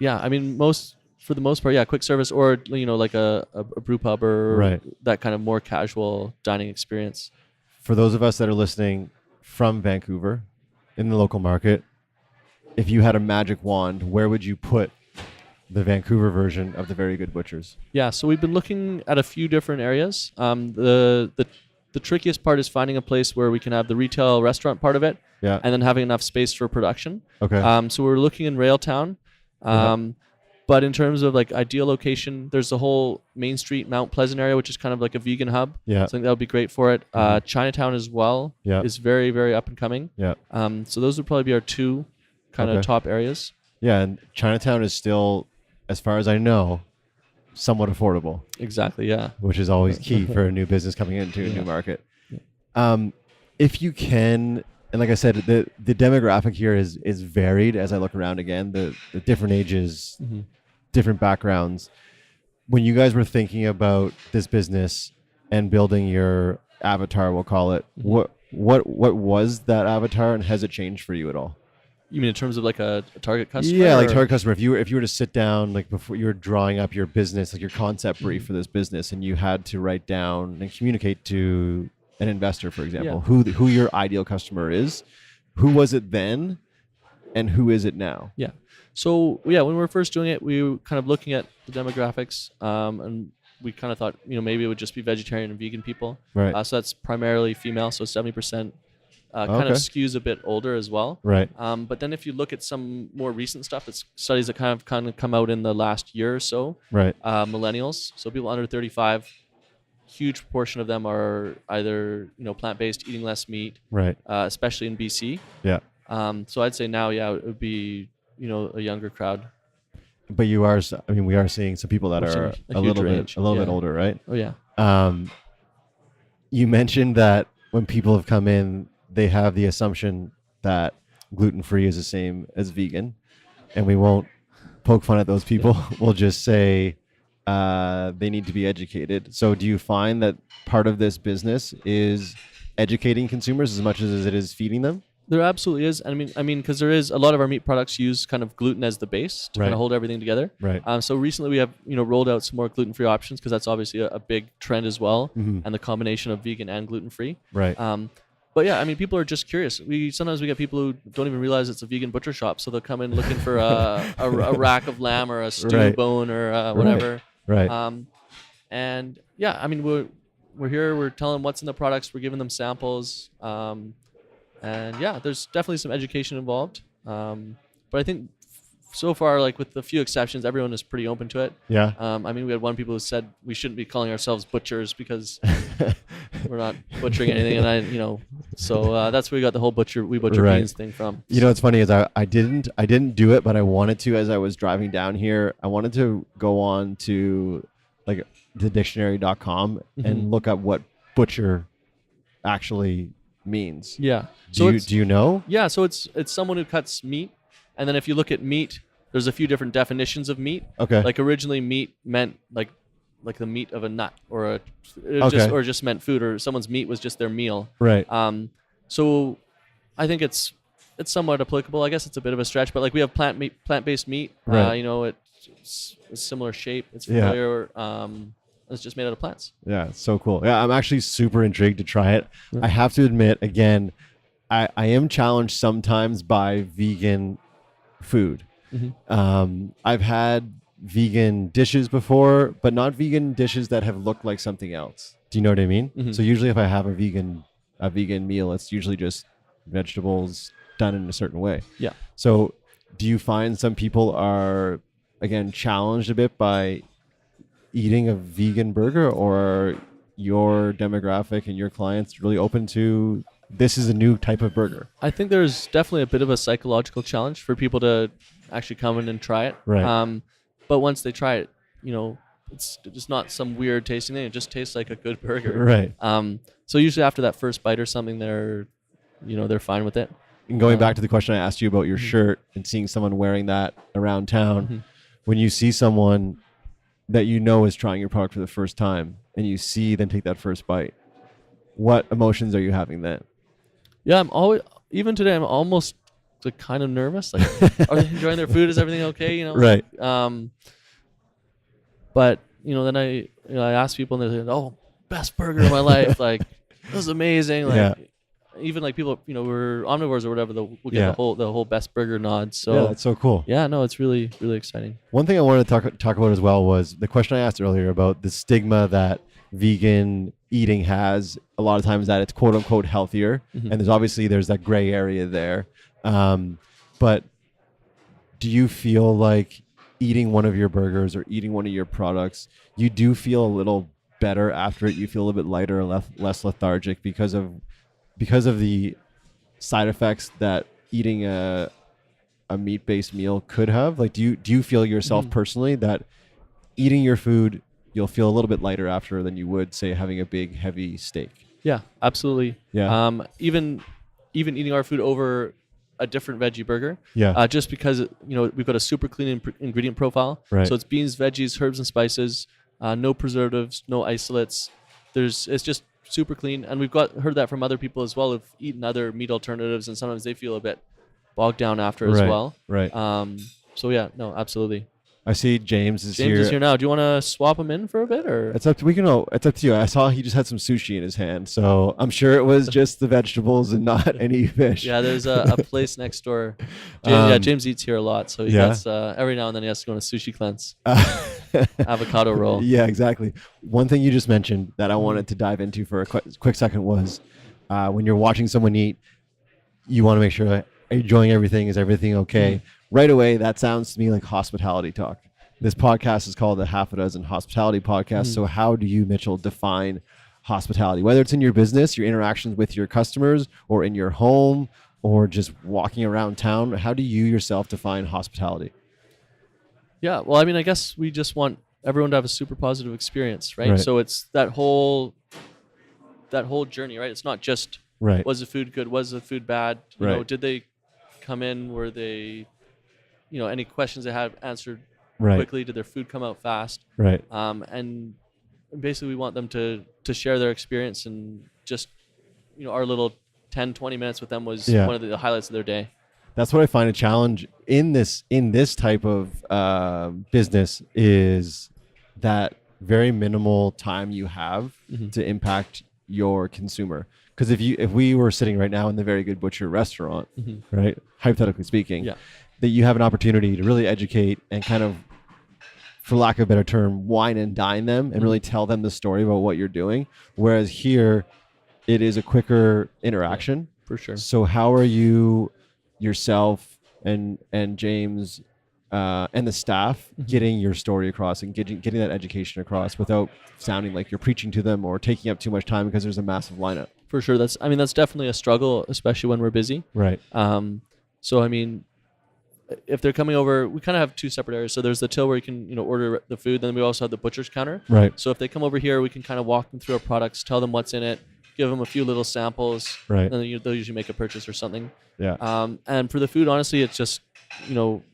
Speaker 2: Yeah, I mean, for the most part, yeah, quick service or like a brew pub or
Speaker 1: Right.
Speaker 2: that kind of more casual dining experience.
Speaker 1: For those of us that are listening from Vancouver in the local market, if you had a magic wand, where would you put the Vancouver version of the Very Good Butchers?
Speaker 2: Yeah, so we've been looking at a few different areas. The trickiest part is finding a place where we can have the retail restaurant part of it,
Speaker 1: Yeah.
Speaker 2: and then having enough space for production.
Speaker 1: Okay.
Speaker 2: So we're looking in Railtown. But in terms of like ideal location, there's the whole Main Street, Mount Pleasant area, which is kind of like a vegan hub.
Speaker 1: Yeah.
Speaker 2: So I think that would be great for it. Chinatown as well
Speaker 1: Yeah.
Speaker 2: is very, very up and coming.
Speaker 1: Yeah.
Speaker 2: So those would probably be our two kind of
Speaker 1: Okay.
Speaker 2: top areas.
Speaker 1: Yeah, and Chinatown is still, as far as I know, somewhat affordable,
Speaker 2: Exactly, yeah.
Speaker 1: which is always key for a new business coming into a
Speaker 2: Yeah.
Speaker 1: new market. If you can, and like I said, the demographic here is varied as I look around again, the different ages,
Speaker 2: Mm-hmm.
Speaker 1: different backgrounds. When you guys were thinking about this business and building your avatar, we'll call it,
Speaker 2: Mhm.
Speaker 1: what was that avatar, and has it changed for you at all?
Speaker 2: You mean in terms of like a target customer?
Speaker 1: Yeah, like
Speaker 2: or-
Speaker 1: target customer. If you were to sit down, like before you were drawing up your business, like your concept brief for this business, and you had to write down and communicate to an investor, for example, who your ideal customer is, who was it then, and who is it now?
Speaker 2: Yeah. So yeah, when we were first doing it, we were kind of looking at the demographics, and we kind of thought, maybe it would just be vegetarian and vegan people.
Speaker 1: Right.
Speaker 2: So that's primarily female, so 70%. Kind
Speaker 1: Okay.
Speaker 2: of skews a bit older as well.
Speaker 1: Right.
Speaker 2: But then if you look at some more recent stuff, it's studies that kind of come out in the last year or so.
Speaker 1: Right.
Speaker 2: Millennials, so people under 35, huge proportion of them are either plant-based, eating less meat,
Speaker 1: Right.
Speaker 2: especially in BC.
Speaker 1: Yeah.
Speaker 2: So I'd say now, it would be a younger crowd.
Speaker 1: But we are seeing some people that
Speaker 2: We're
Speaker 1: are
Speaker 2: seeing a huge range.
Speaker 1: a little bit
Speaker 2: Yeah.
Speaker 1: older, right?
Speaker 2: Oh yeah.
Speaker 1: You mentioned that when people have come in, they have the assumption that gluten-free is the same as vegan, and we won't poke fun at those people. We'll just say they need to be educated. So do you find that part of this business is educating consumers as much as it is feeding them?
Speaker 2: There absolutely is. I mean, because there is a lot of our meat products use kind of gluten as the base to
Speaker 1: Right.
Speaker 2: kind of hold everything together.
Speaker 1: Right.
Speaker 2: So recently we have rolled out some more gluten-free options because that's obviously a big trend as well,
Speaker 1: Mhm.
Speaker 2: and the combination of vegan and gluten-free.
Speaker 1: Right.
Speaker 2: But yeah, people are just curious. Sometimes we get people who don't even realize it's a vegan butcher shop, so they'll come in looking for a rack of lamb or a stew
Speaker 1: Right.
Speaker 2: bone or whatever.
Speaker 1: Right.
Speaker 2: And yeah, we're here. We're telling them what's in the products. We're giving them samples. And yeah, there's definitely some education involved. But I think so far, like with a few exceptions, everyone is pretty open to it.
Speaker 1: Yeah.
Speaker 2: I mean, we had one people who said we shouldn't be calling ourselves butchers because we're not butchering anything, and so that's where we got the whole butcher
Speaker 1: Right.
Speaker 2: beans thing from.
Speaker 1: You know what's funny is I didn't do it, but I wanted to as I was driving down here. I wanted to go on to like the dictionary.com and look up what butcher actually means.
Speaker 2: Yeah.
Speaker 1: Do you know?
Speaker 2: Yeah, so it's someone who cuts meat, and then if you look at meat, there's a few different definitions of meat.
Speaker 1: Okay.
Speaker 2: Like originally, meat meant like the meat of a nut, or just meant food, or someone's meat was just their meal.
Speaker 1: Right.
Speaker 2: So I think it's somewhat applicable. I guess it's a bit of a stretch, but like we have plant-based meat.
Speaker 1: Right.
Speaker 2: It's a similar shape. It's familiar. It's just made out of plants.
Speaker 1: Yeah, it's so cool. Yeah, I'm actually super intrigued to try it. Yeah. I have to admit, again, I am challenged sometimes by vegan food. I've had vegan dishes before, but not vegan dishes that have looked like something else. Do you know what I mean? So usually if I have a vegan meal, it's usually just vegetables done in a certain way.
Speaker 2: Yeah.
Speaker 1: So do you find some people are, again, challenged a bit by eating a vegan burger, or are your demographic and your clients really open to this is a new type of burger?
Speaker 2: I think there's definitely a bit of a psychological challenge for people to actually come in and try it.
Speaker 1: Right.
Speaker 2: But once they try it, it's just not some weird tasting thing. It just tastes like a good burger.
Speaker 1: Right.
Speaker 2: So usually after that first bite or something, they're fine with it.
Speaker 1: And going back to the question I asked you about your shirt and seeing someone wearing that around town, when you see someone that you know is trying your product for the first time and you see them take that first bite, what emotions are you having then?
Speaker 2: Yeah, even today, I'm almost like kind of nervous. Like, are they enjoying their food? Is everything okay?
Speaker 1: Right.
Speaker 2: But then I ask people and they say, "Oh, best burger of my life! Like, this is amazing!" Like, even like people, we're omnivores or whatever, we'll get the whole best burger nod. So
Speaker 1: yeah, that's so cool.
Speaker 2: Yeah, no, it's really, really exciting.
Speaker 1: One thing I wanted to talk about as well was the question I asked earlier about the stigma that vegan eating has a lot of times, that it's quote unquote healthier. And there's that gray area there. But do you feel like eating one of your burgers or eating one of your products, you do feel a little better after it? You feel a little bit lighter or less lethargic because of the side effects that eating a meat-based meal could have? Like, do you feel yourself personally that eating your food, you'll feel a little bit lighter after than you would, say, having a big, heavy steak?
Speaker 2: Yeah, absolutely.
Speaker 1: Yeah.
Speaker 2: Even eating our food over a different veggie burger.
Speaker 1: Yeah.
Speaker 2: Just because we've got a super clean ingredient profile.
Speaker 1: Right.
Speaker 2: So it's beans, veggies, herbs, and spices. No preservatives, no isolates. It's just super clean, and we've heard that from other people as well who've eaten other meat alternatives, and sometimes they feel a bit bogged down after as well.
Speaker 1: Right.
Speaker 2: So yeah, no, absolutely.
Speaker 1: I see James is here.
Speaker 2: James is here now. Do you want to swap him in for a bit, or?
Speaker 1: It's up to you. I saw he just had some sushi in his hand, so I'm sure it was just the vegetables and not any fish.
Speaker 2: Yeah, there's a place next door. James eats here a lot, so he gets every now and then he has to go on a sushi cleanse. Avocado roll.
Speaker 1: Yeah, exactly. One thing you just mentioned that I wanted to dive into for a quick second was when you're watching someone eat, you want to make sure that are you enjoying everything? Is everything okay? Right away, that sounds to me like hospitality talk. This podcast is called the Half a Dozen Hospitality Podcast. So how do you, Mitchell, define hospitality? Whether it's in your business, your interactions with your customers, or in your home, or just walking around town, how do you yourself define hospitality?
Speaker 2: Yeah, well, I mean, I guess we just want everyone to have a super positive experience, right? So it's that whole journey, right? It's not just was the food good, was the food bad? You know, did they come in? Were they, any questions they had answered quickly? Did their food come out fast?
Speaker 1: Right.
Speaker 2: And basically we want them to share their experience, and just, our little 10, 20 minutes with them was one of the highlights of their day.
Speaker 1: That's what I find a challenge in this type of business, is that very minimal time you have to impact your consumer. Because if we were sitting right now in the Very Good Butcher restaurant, right, hypothetically speaking, that you have an opportunity to really educate and kind of, for lack of a better term, wine and dine them and really tell them the story about what you're doing. Whereas here, it is a quicker interaction.
Speaker 2: For sure.
Speaker 1: So how are you yourself and James and the staff getting your story across and getting that education across without sounding like you're preaching to them or taking up too much time because there's a massive lineup.
Speaker 2: For sure. That's definitely a struggle, especially when we're busy.
Speaker 1: Right.
Speaker 2: So, I mean, if they're coming over, we kind of have two separate areas. So there's the till where you can, order the food. Then we also have the butcher's counter.
Speaker 1: Right.
Speaker 2: So if they come over here, we can kind of walk them through our products, tell them what's in it, give them a few little samples.
Speaker 1: Right.
Speaker 2: And then they'll usually make a purchase or something.
Speaker 1: Yeah.
Speaker 2: And for the food, honestly, it's just,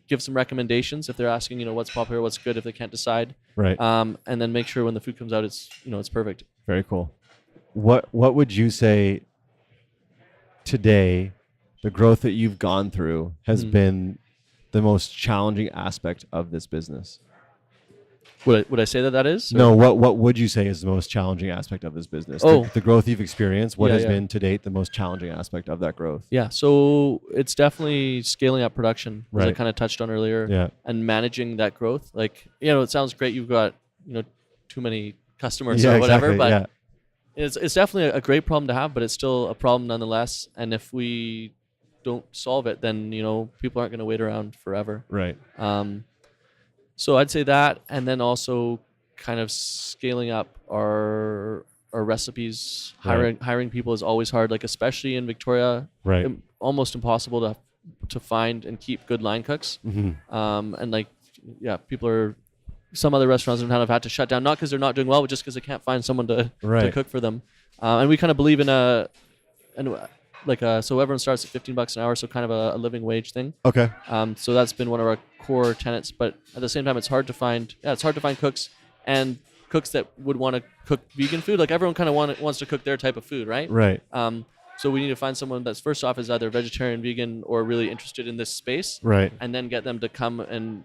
Speaker 2: give some recommendations if they're asking, what's popular, what's good if they can't decide.
Speaker 1: Right.
Speaker 2: And then make sure when the food comes out, it's, it's perfect.
Speaker 1: Very cool. What would you say today, the growth that you've gone through has been the most challenging aspect of this business?
Speaker 2: Would I say that is? Or?
Speaker 1: No, what would you say is the most challenging aspect of this business? The growth you've experienced, what has been to date the most challenging aspect of that growth?
Speaker 2: Yeah, so it's definitely scaling up production, as I
Speaker 1: Right.
Speaker 2: kind of touched on earlier,
Speaker 1: Yeah.
Speaker 2: and managing that growth. Like, it sounds great you've got, too many customers
Speaker 1: Yeah,
Speaker 2: or whatever,
Speaker 1: exactly,
Speaker 2: but it's definitely a great problem to have, but it's still a problem nonetheless. And if we don't solve it, then, people aren't going to wait around forever.
Speaker 1: Right.
Speaker 2: So I'd say that, and then also kind of scaling up our recipes.
Speaker 1: Right.
Speaker 2: Hiring people is always hard, like especially in Victoria.
Speaker 1: Right.
Speaker 2: Almost impossible to find and keep good line cooks. And some other restaurants in town have had to shut down, not because they're not doing well, but just because they can't find someone to cook for them. And we kind of believe in so everyone starts at $15 an hour, so kind of a living wage thing.
Speaker 1: Okay.
Speaker 2: So that's been one of our core tenets, but at the same time, it's hard to find cooks and cooks that would want to cook vegan food. Like everyone kind of wants to cook their type of food, right?
Speaker 1: Right.
Speaker 2: So we need to find someone that's first off is either vegetarian, vegan, or really interested in this space.
Speaker 1: Right.
Speaker 2: And then get them to come and,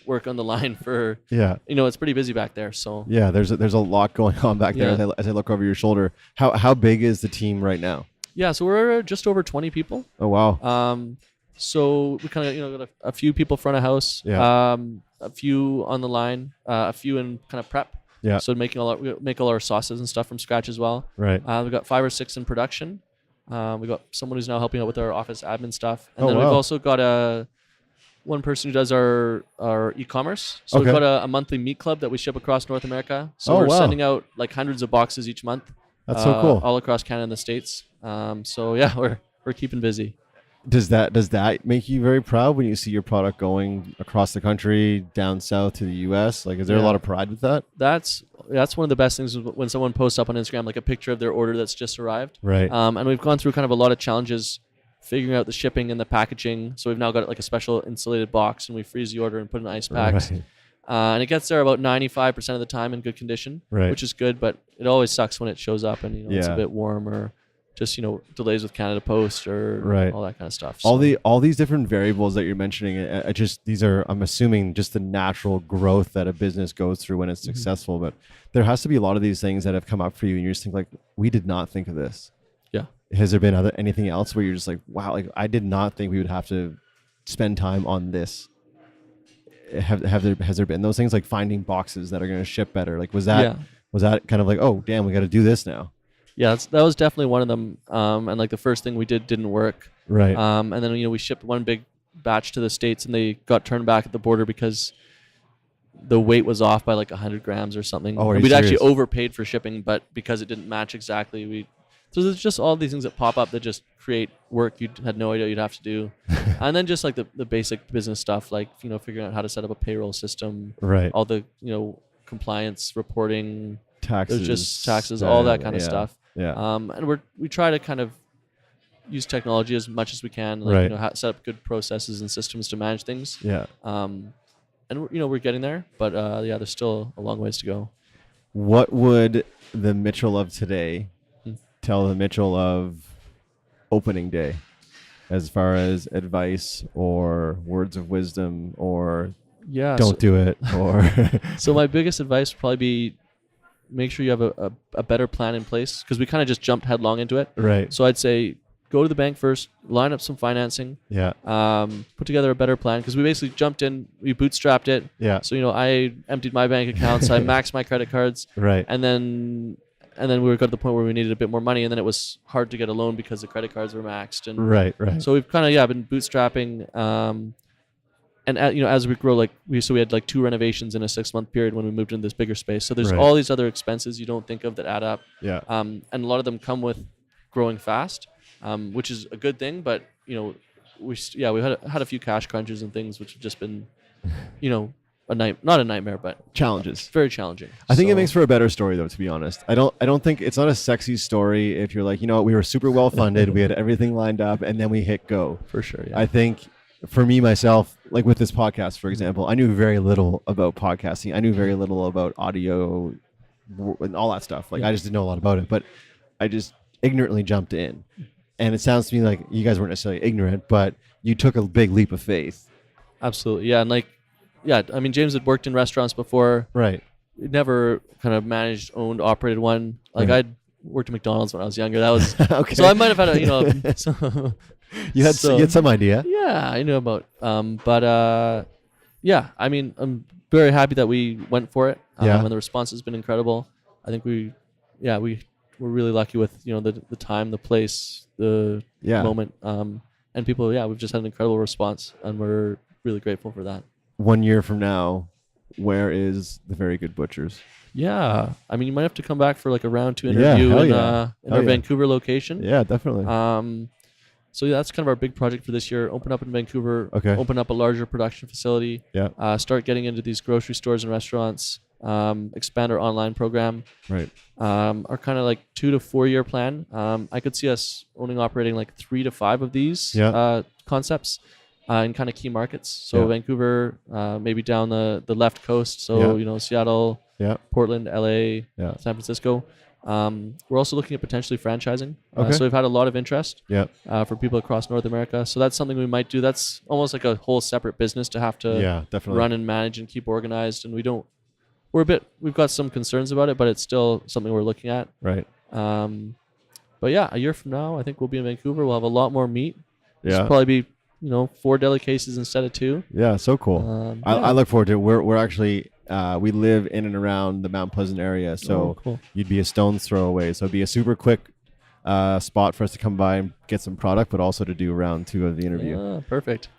Speaker 2: work on the line for,
Speaker 1: Yeah.
Speaker 2: it's pretty busy back there. So
Speaker 1: Yeah, there's a lot going on back there as I look over your shoulder. How big is the team right now?
Speaker 2: Yeah, so we're just over 20 people.
Speaker 1: Oh, wow.
Speaker 2: So we kind of got a few people front of house,
Speaker 1: Yeah.
Speaker 2: a few on the line, a few in kind of prep.
Speaker 1: Yeah.
Speaker 2: So we make all our sauces and stuff from scratch as well.
Speaker 1: Right.
Speaker 2: We've got 5 or 6 in production. We got someone who's now helping out with our office admin stuff, and then
Speaker 1: wow.
Speaker 2: we've also got one person who does our e-commerce. So
Speaker 1: Okay.
Speaker 2: we've got a monthly meat club that we ship across North America. So
Speaker 1: Oh,
Speaker 2: we're
Speaker 1: wow.
Speaker 2: sending out like hundreds of boxes each month.
Speaker 1: That's so cool.
Speaker 2: All across Canada and the States. So yeah, we're keeping busy.
Speaker 1: Does that make you very proud when you see your product going across the country, down south to the US? Like, is there a lot of pride with that?
Speaker 2: That's one of the best things when someone posts up on Instagram like a picture of their order that's just arrived.
Speaker 1: Right.
Speaker 2: And we've gone through kind of a lot of challenges figuring out the shipping and the packaging. So we've now got like a special insulated box, and we freeze the order and put it in ice packs.
Speaker 1: Right.
Speaker 2: And it gets there about 95% of the time in good condition,
Speaker 1: Right.
Speaker 2: which is good. But it always sucks when it shows up and it's a
Speaker 1: Yeah.
Speaker 2: bit warm or just delays with Canada Post or
Speaker 1: Right.
Speaker 2: all that kind of stuff.
Speaker 1: All these different variables that you're mentioning, I'm assuming just the natural growth that a business goes through when it's successful. But there has to be a lot of these things that have come up for you, and you just think like, we did not think of this.
Speaker 2: Yeah.
Speaker 1: Has there been anything else where you're just like, wow, like I did not think we would have to spend time on this? Has there been those things like finding boxes that are going to ship better? Like was that kind of like, oh damn, we got to do this now?
Speaker 2: Yeah, that was definitely one of them. And like the first thing we didn't work.
Speaker 1: Right.
Speaker 2: And then we shipped one big batch to the States, and they got turned back at the border because the weight was off by like 100 grams or something.
Speaker 1: Oh, are
Speaker 2: and
Speaker 1: you
Speaker 2: we'd actually
Speaker 1: serious?
Speaker 2: overpaid for shipping, but because it didn't match exactly, so there's just all these things that pop up that just create work you had no idea you'd have to do. And then just like the basic business stuff, like, figuring out how to set up a payroll system,
Speaker 1: Right.
Speaker 2: all the, compliance reporting,
Speaker 1: Taxes.
Speaker 2: there's just taxes, all that kind of stuff.
Speaker 1: Yeah.
Speaker 2: And we try to kind of use technology as much as we can, like,
Speaker 1: Right.
Speaker 2: set up good processes and systems to manage things.
Speaker 1: Yeah.
Speaker 2: And we're getting there, but there's still a long ways to go.
Speaker 1: What would the Mitchell of today tell the Mitchell of opening day, as far as advice or words of wisdom or don't do it or
Speaker 2: So my biggest advice would probably be make sure you have a better plan in place, because we kind of just jumped headlong into it.
Speaker 1: Right.
Speaker 2: So I'd say go to the bank first, line up some financing,
Speaker 1: Yeah.
Speaker 2: put together a better plan, because we basically jumped in, we bootstrapped it.
Speaker 1: Yeah.
Speaker 2: So I emptied my bank accounts, I maxed my credit cards,
Speaker 1: Right.
Speaker 2: and then we got to the point where we needed a bit more money, and then it was hard to get a loan because the credit cards were maxed. And
Speaker 1: Right.
Speaker 2: so we've kind of been bootstrapping. and as we grow, we had like 2 renovations in a 6-month period when we moved into this bigger space. So there's
Speaker 1: Right.
Speaker 2: all these other expenses you don't think of that add up.
Speaker 1: Yeah.
Speaker 2: And a lot of them come with growing fast, which is a good thing. But we had a few cash crunches and things which have just been, not a nightmare, but
Speaker 1: Challenges.
Speaker 2: very challenging.
Speaker 1: I think it makes for a better story, though, to be honest. I don't think it's not a sexy story if you're like, you know what, we were super well funded, we had everything lined up, and then we hit go.
Speaker 2: For sure, yeah.
Speaker 1: I think for me, myself, like with this podcast, for example, I knew very little about podcasting. I knew very little about audio and all that stuff. Like, I just didn't know a lot about it, but I just ignorantly jumped in. And it sounds to me like you guys weren't necessarily ignorant, but you took a big leap of faith.
Speaker 2: Absolutely, yeah. And I mean, James had worked in restaurants before.
Speaker 1: Right.
Speaker 2: Never kind of managed, owned, operated one. Like,
Speaker 1: Right.
Speaker 2: I'd worked at McDonald's when I was younger. That was
Speaker 1: Okay.
Speaker 2: So I might have had
Speaker 1: You had some idea.
Speaker 2: Yeah, I knew about. Yeah. I mean, I'm very happy that we went for it.
Speaker 1: Yeah.
Speaker 2: And the response has been incredible. I think we're really lucky with the time, the place, the moment, and people. Yeah, we've just had an incredible response, and we're really grateful for that.
Speaker 1: 1 year from now, where is the Very Good Butchers?
Speaker 2: Yeah, I mean, you might have to come back for like a round 2 interview in our Vancouver location.
Speaker 1: Yeah, definitely.
Speaker 2: So that's kind of our big project for this year. Open up in Vancouver.
Speaker 1: Okay.
Speaker 2: Open up a larger production facility.
Speaker 1: Yeah.
Speaker 2: Start getting into these grocery stores and restaurants. Expand our online program.
Speaker 1: Right.
Speaker 2: Our kind of like 2 to 4 year plan. I could see us operating like 3 to 5 of these concepts in kind of key markets. So Vancouver, maybe down the left coast. So Seattle, Portland, LA, San Francisco. We're also looking at potentially franchising. So we've had a lot of interest for people across North America. So that's something we might do. That's almost like a whole separate business to have to run and manage and keep organized. And we've got some concerns about it, but it's still something we're looking at.
Speaker 1: Right.
Speaker 2: But yeah, a year from now, I think we'll be in Vancouver. We'll have a lot more meat.
Speaker 1: Yeah.
Speaker 2: Probably be 4 delicacies instead of 2.
Speaker 1: Yeah, so cool. I look forward to it. We're actually we live in and around the Mount Pleasant area, so
Speaker 2: cool.
Speaker 1: You'd be a stone's throw away. So it'd be a super quick spot for us to come by and get some product, but also to do round 2 of the interview.
Speaker 2: Yeah, perfect.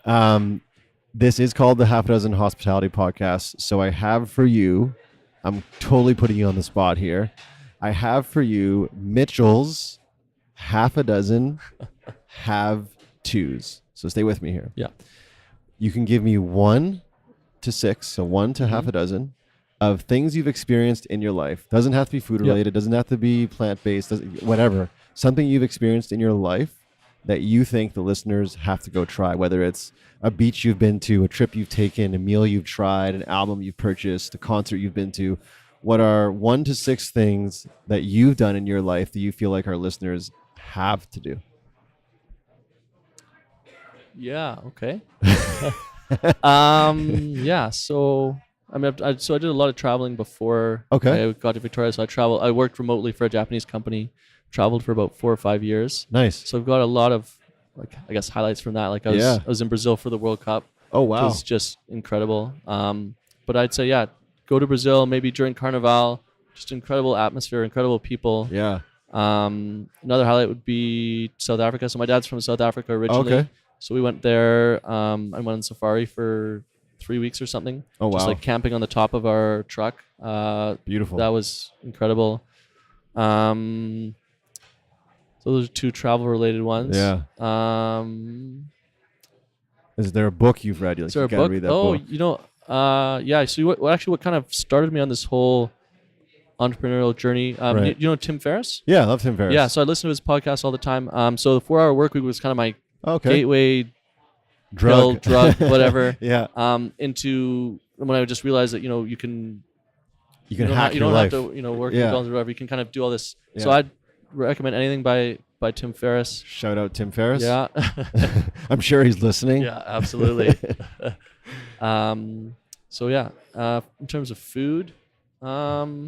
Speaker 1: This is called the Half a Dozen Hospitality Podcast. So I have for you, I'm totally putting you on the spot here. I have for you Mitchell's half a dozen have-tos. So stay with me here.
Speaker 2: Yeah.
Speaker 1: You can give me 1 to 6, so 1 to half a dozen of things you've experienced in your life. Doesn't have to be food related, doesn't have to be plant-based, whatever. Something you've experienced in your life that you think the listeners have to go try, whether it's a beach you've been to, a trip you've taken, a meal you've tried, an album you've purchased, a concert you've been to. What are 1 to 6 things that you've done in your life that you feel like our listeners have to do?
Speaker 2: Yeah. Okay. Yeah. So I did a lot of traveling before I got to Victoria. So I worked remotely for a Japanese company. Traveled for about 4 or 5 years.
Speaker 1: Nice.
Speaker 2: So I've got a lot of highlights from that. Like I was in Brazil for the World Cup.
Speaker 1: Oh wow.
Speaker 2: It was just incredible. But I'd say go to Brazil maybe during Carnival. Just incredible atmosphere, incredible people.
Speaker 1: Yeah.
Speaker 2: Another highlight would be South Africa. So my dad's from South Africa originally.
Speaker 1: Okay.
Speaker 2: So we went there. I went on safari for 3 weeks or something.
Speaker 1: Oh, wow.
Speaker 2: Just like camping on the top of our truck.
Speaker 1: Beautiful.
Speaker 2: That was incredible. So those are 2 travel related ones.
Speaker 1: Yeah. Is there a book you've read?
Speaker 2: Is there a book?
Speaker 1: Read that book.
Speaker 2: Yeah. So what kind of started me on this whole entrepreneurial journey?
Speaker 1: Right.
Speaker 2: You know Tim Ferriss?
Speaker 1: Yeah, I love Tim Ferriss.
Speaker 2: Yeah. So I listen to his podcast all the time. So the 4-hour work week was kind of my gateway drug, whatever.
Speaker 1: Yeah.
Speaker 2: Into when I just realized that you can
Speaker 1: hack
Speaker 2: you
Speaker 1: your
Speaker 2: don't
Speaker 1: life.
Speaker 2: have to work McDonald's or whatever. You can kind of do all this. Yeah. So I'd recommend anything by Tim Ferriss.
Speaker 1: Shout out Tim Ferriss.
Speaker 2: Yeah.
Speaker 1: I'm sure he's listening.
Speaker 2: Yeah, absolutely. So yeah, in terms of food,
Speaker 1: how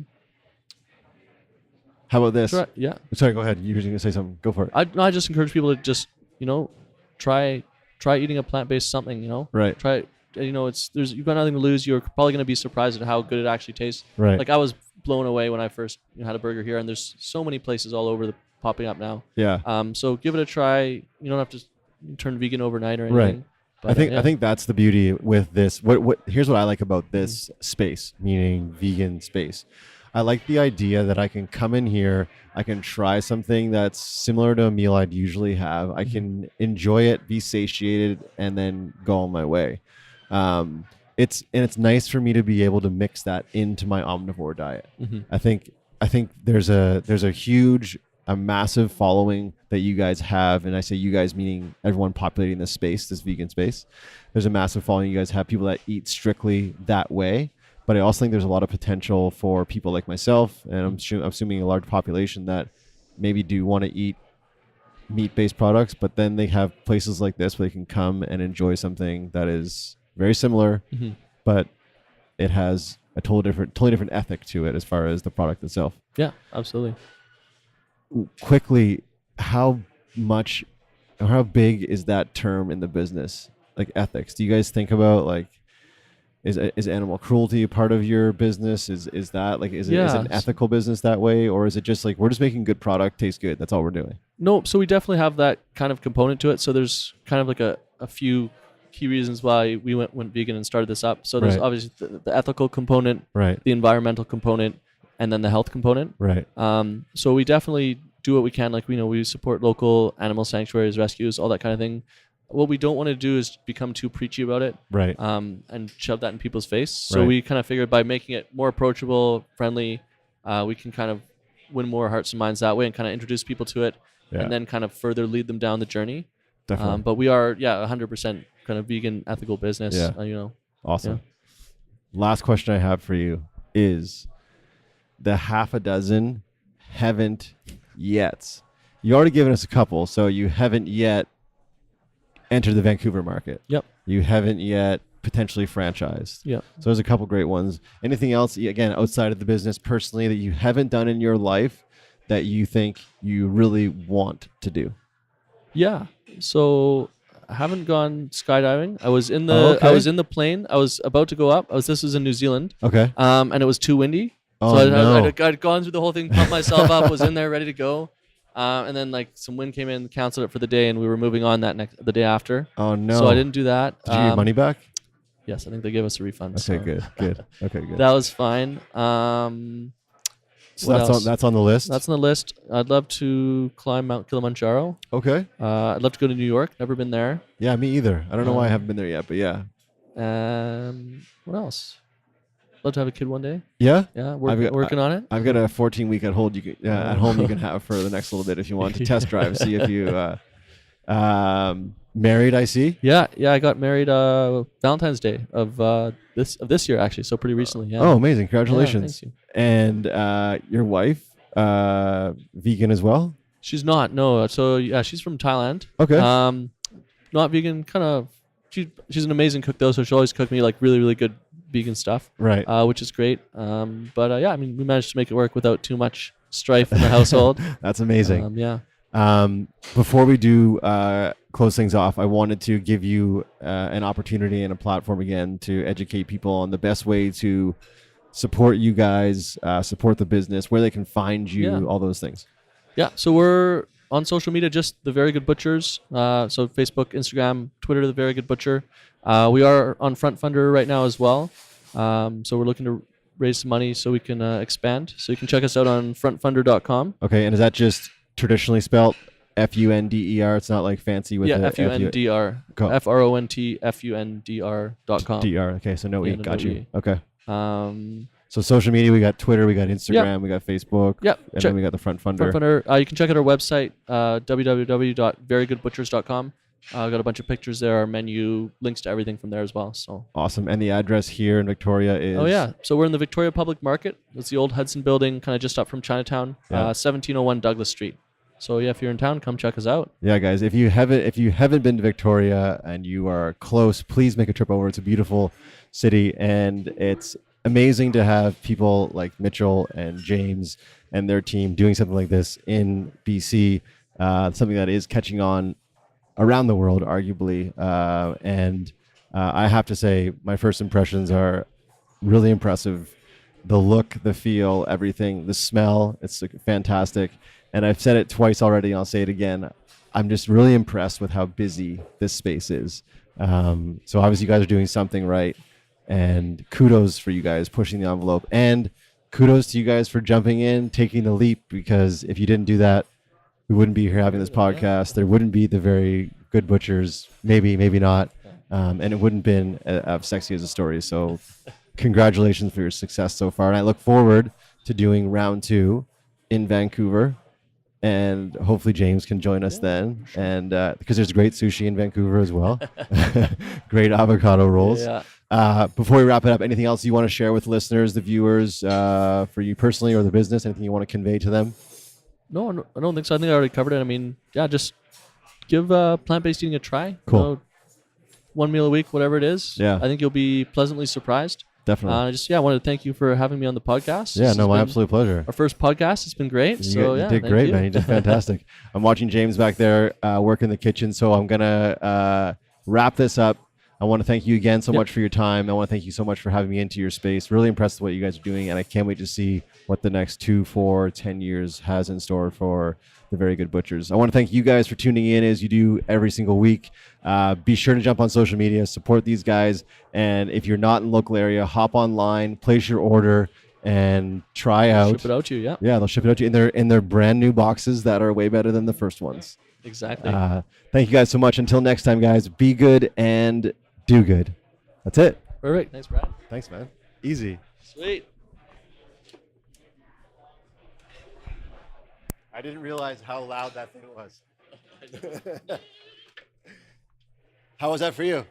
Speaker 1: about this?
Speaker 2: Yeah.
Speaker 1: Sorry, go ahead. You were going to say something. Go for it.
Speaker 2: I just encourage people to just try eating a plant-based something.
Speaker 1: Right.
Speaker 2: Try. You've got nothing to lose. You're probably going to be surprised at how good it actually tastes.
Speaker 1: Right.
Speaker 2: Like I was blown away when I first had a burger here, and there's so many places all over popping up now.
Speaker 1: Yeah.
Speaker 2: So give it a try. You don't have to turn vegan overnight or anything.
Speaker 1: Right. I think
Speaker 2: yeah.
Speaker 1: I think that's the beauty with this. What here's what I like about this space, meaning vegan space. I like the idea that I can come in here, I can try something that's similar to a meal I'd usually have. I can enjoy it, be satiated, and then go on my way. It's nice for me to be able to mix that into my omnivore diet.
Speaker 2: Mm-hmm.
Speaker 1: I think there's a massive following that you guys have, and I say you guys meaning everyone populating this space, this vegan space. There's a massive following. You guys have people that eat strictly that way, but I also think there's a lot of potential for people like myself, and I'm assuming a large population that maybe do want to eat meat-based products, but then they have places like this where they can come and enjoy something that is very similar, but it has a totally different ethic to it as far as the product itself.
Speaker 2: Yeah, absolutely.
Speaker 1: Quickly, how much or how big is that term in the business, like ethics? Do you guys think about like is animal cruelty a part of your business? Is that like is it an ethical business that way, or is it just like we're just making good product, tastes good, that's all we're doing?
Speaker 2: No, so we definitely have that kind of component to it. So there's kind of like a few key reasons why we went vegan and started this up. So there's obviously the ethical component,
Speaker 1: Right.
Speaker 2: the environmental component, and then the health component.
Speaker 1: Right.
Speaker 2: So we definitely do what we can. Like we support local animal sanctuaries, rescues, all that kind of thing. What we don't want to do is become too preachy about it,
Speaker 1: Right.
Speaker 2: and shove that in people's face. So
Speaker 1: Right.
Speaker 2: we kind of figured by making it more approachable, friendly, we can kind of win more hearts and minds that way, and kind of introduce people to it,
Speaker 1: Yeah.
Speaker 2: and then kind of further lead them down the journey.
Speaker 1: Definitely.
Speaker 2: But we are 100% kind of vegan, ethical business.
Speaker 1: Yeah. Awesome. Last question I have for you is the half a dozen haven't yet. You already given us a couple, so you haven't yet entered the Vancouver market.
Speaker 2: Yep.
Speaker 1: You haven't yet potentially franchised.
Speaker 2: Yep.
Speaker 1: So there's a couple great ones. Anything else, again, outside of the business personally that you haven't done in your life that you think you really want to do?
Speaker 2: Yeah. So I haven't gone skydiving. I was in the plane. I was about to go up. This was in New Zealand.
Speaker 1: Okay.
Speaker 2: And it was too windy.
Speaker 1: Oh,
Speaker 2: so
Speaker 1: no.
Speaker 2: I'd gone through the whole thing, pumped myself up, was in there ready to go. And then like some wind came in, canceled it for the day, and we were moving on the day after.
Speaker 1: Oh no.
Speaker 2: So I didn't do that.
Speaker 1: Did you get your money back?
Speaker 2: Yes, I think they gave us a refund.
Speaker 1: Okay,
Speaker 2: so.
Speaker 1: good. Okay, good.
Speaker 2: That was fine.
Speaker 1: So that's on the list?
Speaker 2: That's on the list. I'd love to climb Mount Kilimanjaro.
Speaker 1: Okay.
Speaker 2: I'd love to go to New York. Never been there.
Speaker 1: Yeah, me either. I don't know why I haven't been there yet, but yeah.
Speaker 2: What else? Love to have a kid one day.
Speaker 1: Yeah?
Speaker 2: Yeah, working on it.
Speaker 1: I've got a 14-week at home you can have for the next little bit if you want to test drive, see if you married, I see.
Speaker 2: Yeah, I got married Valentine's Day of this year actually, so pretty recently. Yeah.
Speaker 1: Oh, amazing. Congratulations.
Speaker 2: Yeah, thank you.
Speaker 1: And your wife vegan as well?
Speaker 2: She's not. No. So yeah, she's from Thailand.
Speaker 1: Okay.
Speaker 2: Not vegan, kind of she's an amazing cook though, so she'll always cook me like really, really good vegan stuff.
Speaker 1: Right.
Speaker 2: Which is great. But yeah, I mean, we managed to make it work without too much strife in the household.
Speaker 1: That's amazing.
Speaker 2: Yeah.
Speaker 1: Before we do close things off, I wanted to give you an opportunity and a platform again to educate people on the best way to support you guys, support the business, where they can find you, all those things. Yeah.
Speaker 2: So we're on social media, just The Very Good Butchers. So Facebook, Instagram, Twitter, The Very Good Butcher. We are on Front Funder right now as well. So we're looking to raise some money so we can expand. So you can check us out on frontfunder.com.
Speaker 1: Okay. And is that just traditionally spelled Funder? It's not like fancy with
Speaker 2: Fundr. FRONTFUNDR.com.
Speaker 1: DR. Okay. So no E. Got you.
Speaker 2: E.
Speaker 1: Okay.
Speaker 2: Um,
Speaker 1: So social media, we got Twitter, we got Instagram, we got Facebook, and then we got the Front Funder.
Speaker 2: You can check out our website, www.verygoodbutchers.com. Got a bunch of pictures there, our menu, links to everything from there as well. So
Speaker 1: awesome. And the address here in Victoria is?
Speaker 2: Oh yeah, so we're in the Victoria Public Market. It's the old Hudson building, kind of just up from Chinatown, 1701 Douglas Street. So yeah, if you're in town, come check us out. Yeah, guys, if you haven't been to Victoria and you are close, please make a trip over. It's a beautiful city, and it's amazing to have people like Mitchell and James and their team doing something like this in BC, something that is catching on around the world, arguably. And I have to say, my first impressions are really impressive. The look, the feel, everything, the smell, it's fantastic. And I've said it twice already, and I'll say it again. I'm just really impressed with how busy this space is.
Speaker 1: So obviously you guys are doing something right, and kudos for you guys pushing the envelope, and kudos to you guys for jumping in, taking the leap, because if you didn't do that, we wouldn't be here having this podcast. There wouldn't be the Very Good Butchers, maybe not, and it wouldn't been as sexy as a story. So congratulations for your success so far, and I look forward to doing round 2 in Vancouver, and hopefully James can join us then, and because there's great sushi in Vancouver as well. Great avocado rolls. Before we wrap it up, anything else you want to share with listeners, the viewers, for you personally or the business? Anything you want to convey to them?
Speaker 2: No, I don't think so. I think I already covered it. I mean, yeah, just give plant-based eating a try.
Speaker 1: Cool.
Speaker 2: You know, 1 meal a week, whatever it is.
Speaker 1: Yeah.
Speaker 2: I think you'll be pleasantly surprised.
Speaker 1: Definitely.
Speaker 2: I wanted to thank you for having me on the podcast.
Speaker 1: Yeah, no, my absolute pleasure.
Speaker 2: Our first podcast. It's been great.
Speaker 1: You did great, man. You did fantastic. I'm watching James back there work in the kitchen, so I'm going to wrap this up. I want to thank you again so much for your time. I want to thank you so much for having me into your space. Really impressed with what you guys are doing, and I can't wait to see what the next 2, 4, 10 years has in store for the Very Good Butchers. I want to thank you guys for tuning in as you do every single week. Be sure to jump on social media, support these guys, and if you're not in the local area, hop online, place your order, and try out.
Speaker 2: Ship it out to you, yeah.
Speaker 1: Yeah, they'll ship it out to you in their brand new boxes that are way better than the first ones.
Speaker 2: Exactly.
Speaker 1: Thank you guys so much. Until next time, guys, be good and do good. That's it.
Speaker 2: Perfect. Thanks, Brad.
Speaker 1: Thanks, man. Easy.
Speaker 2: Sweet.
Speaker 1: I didn't realize how loud that thing was. How was that for you?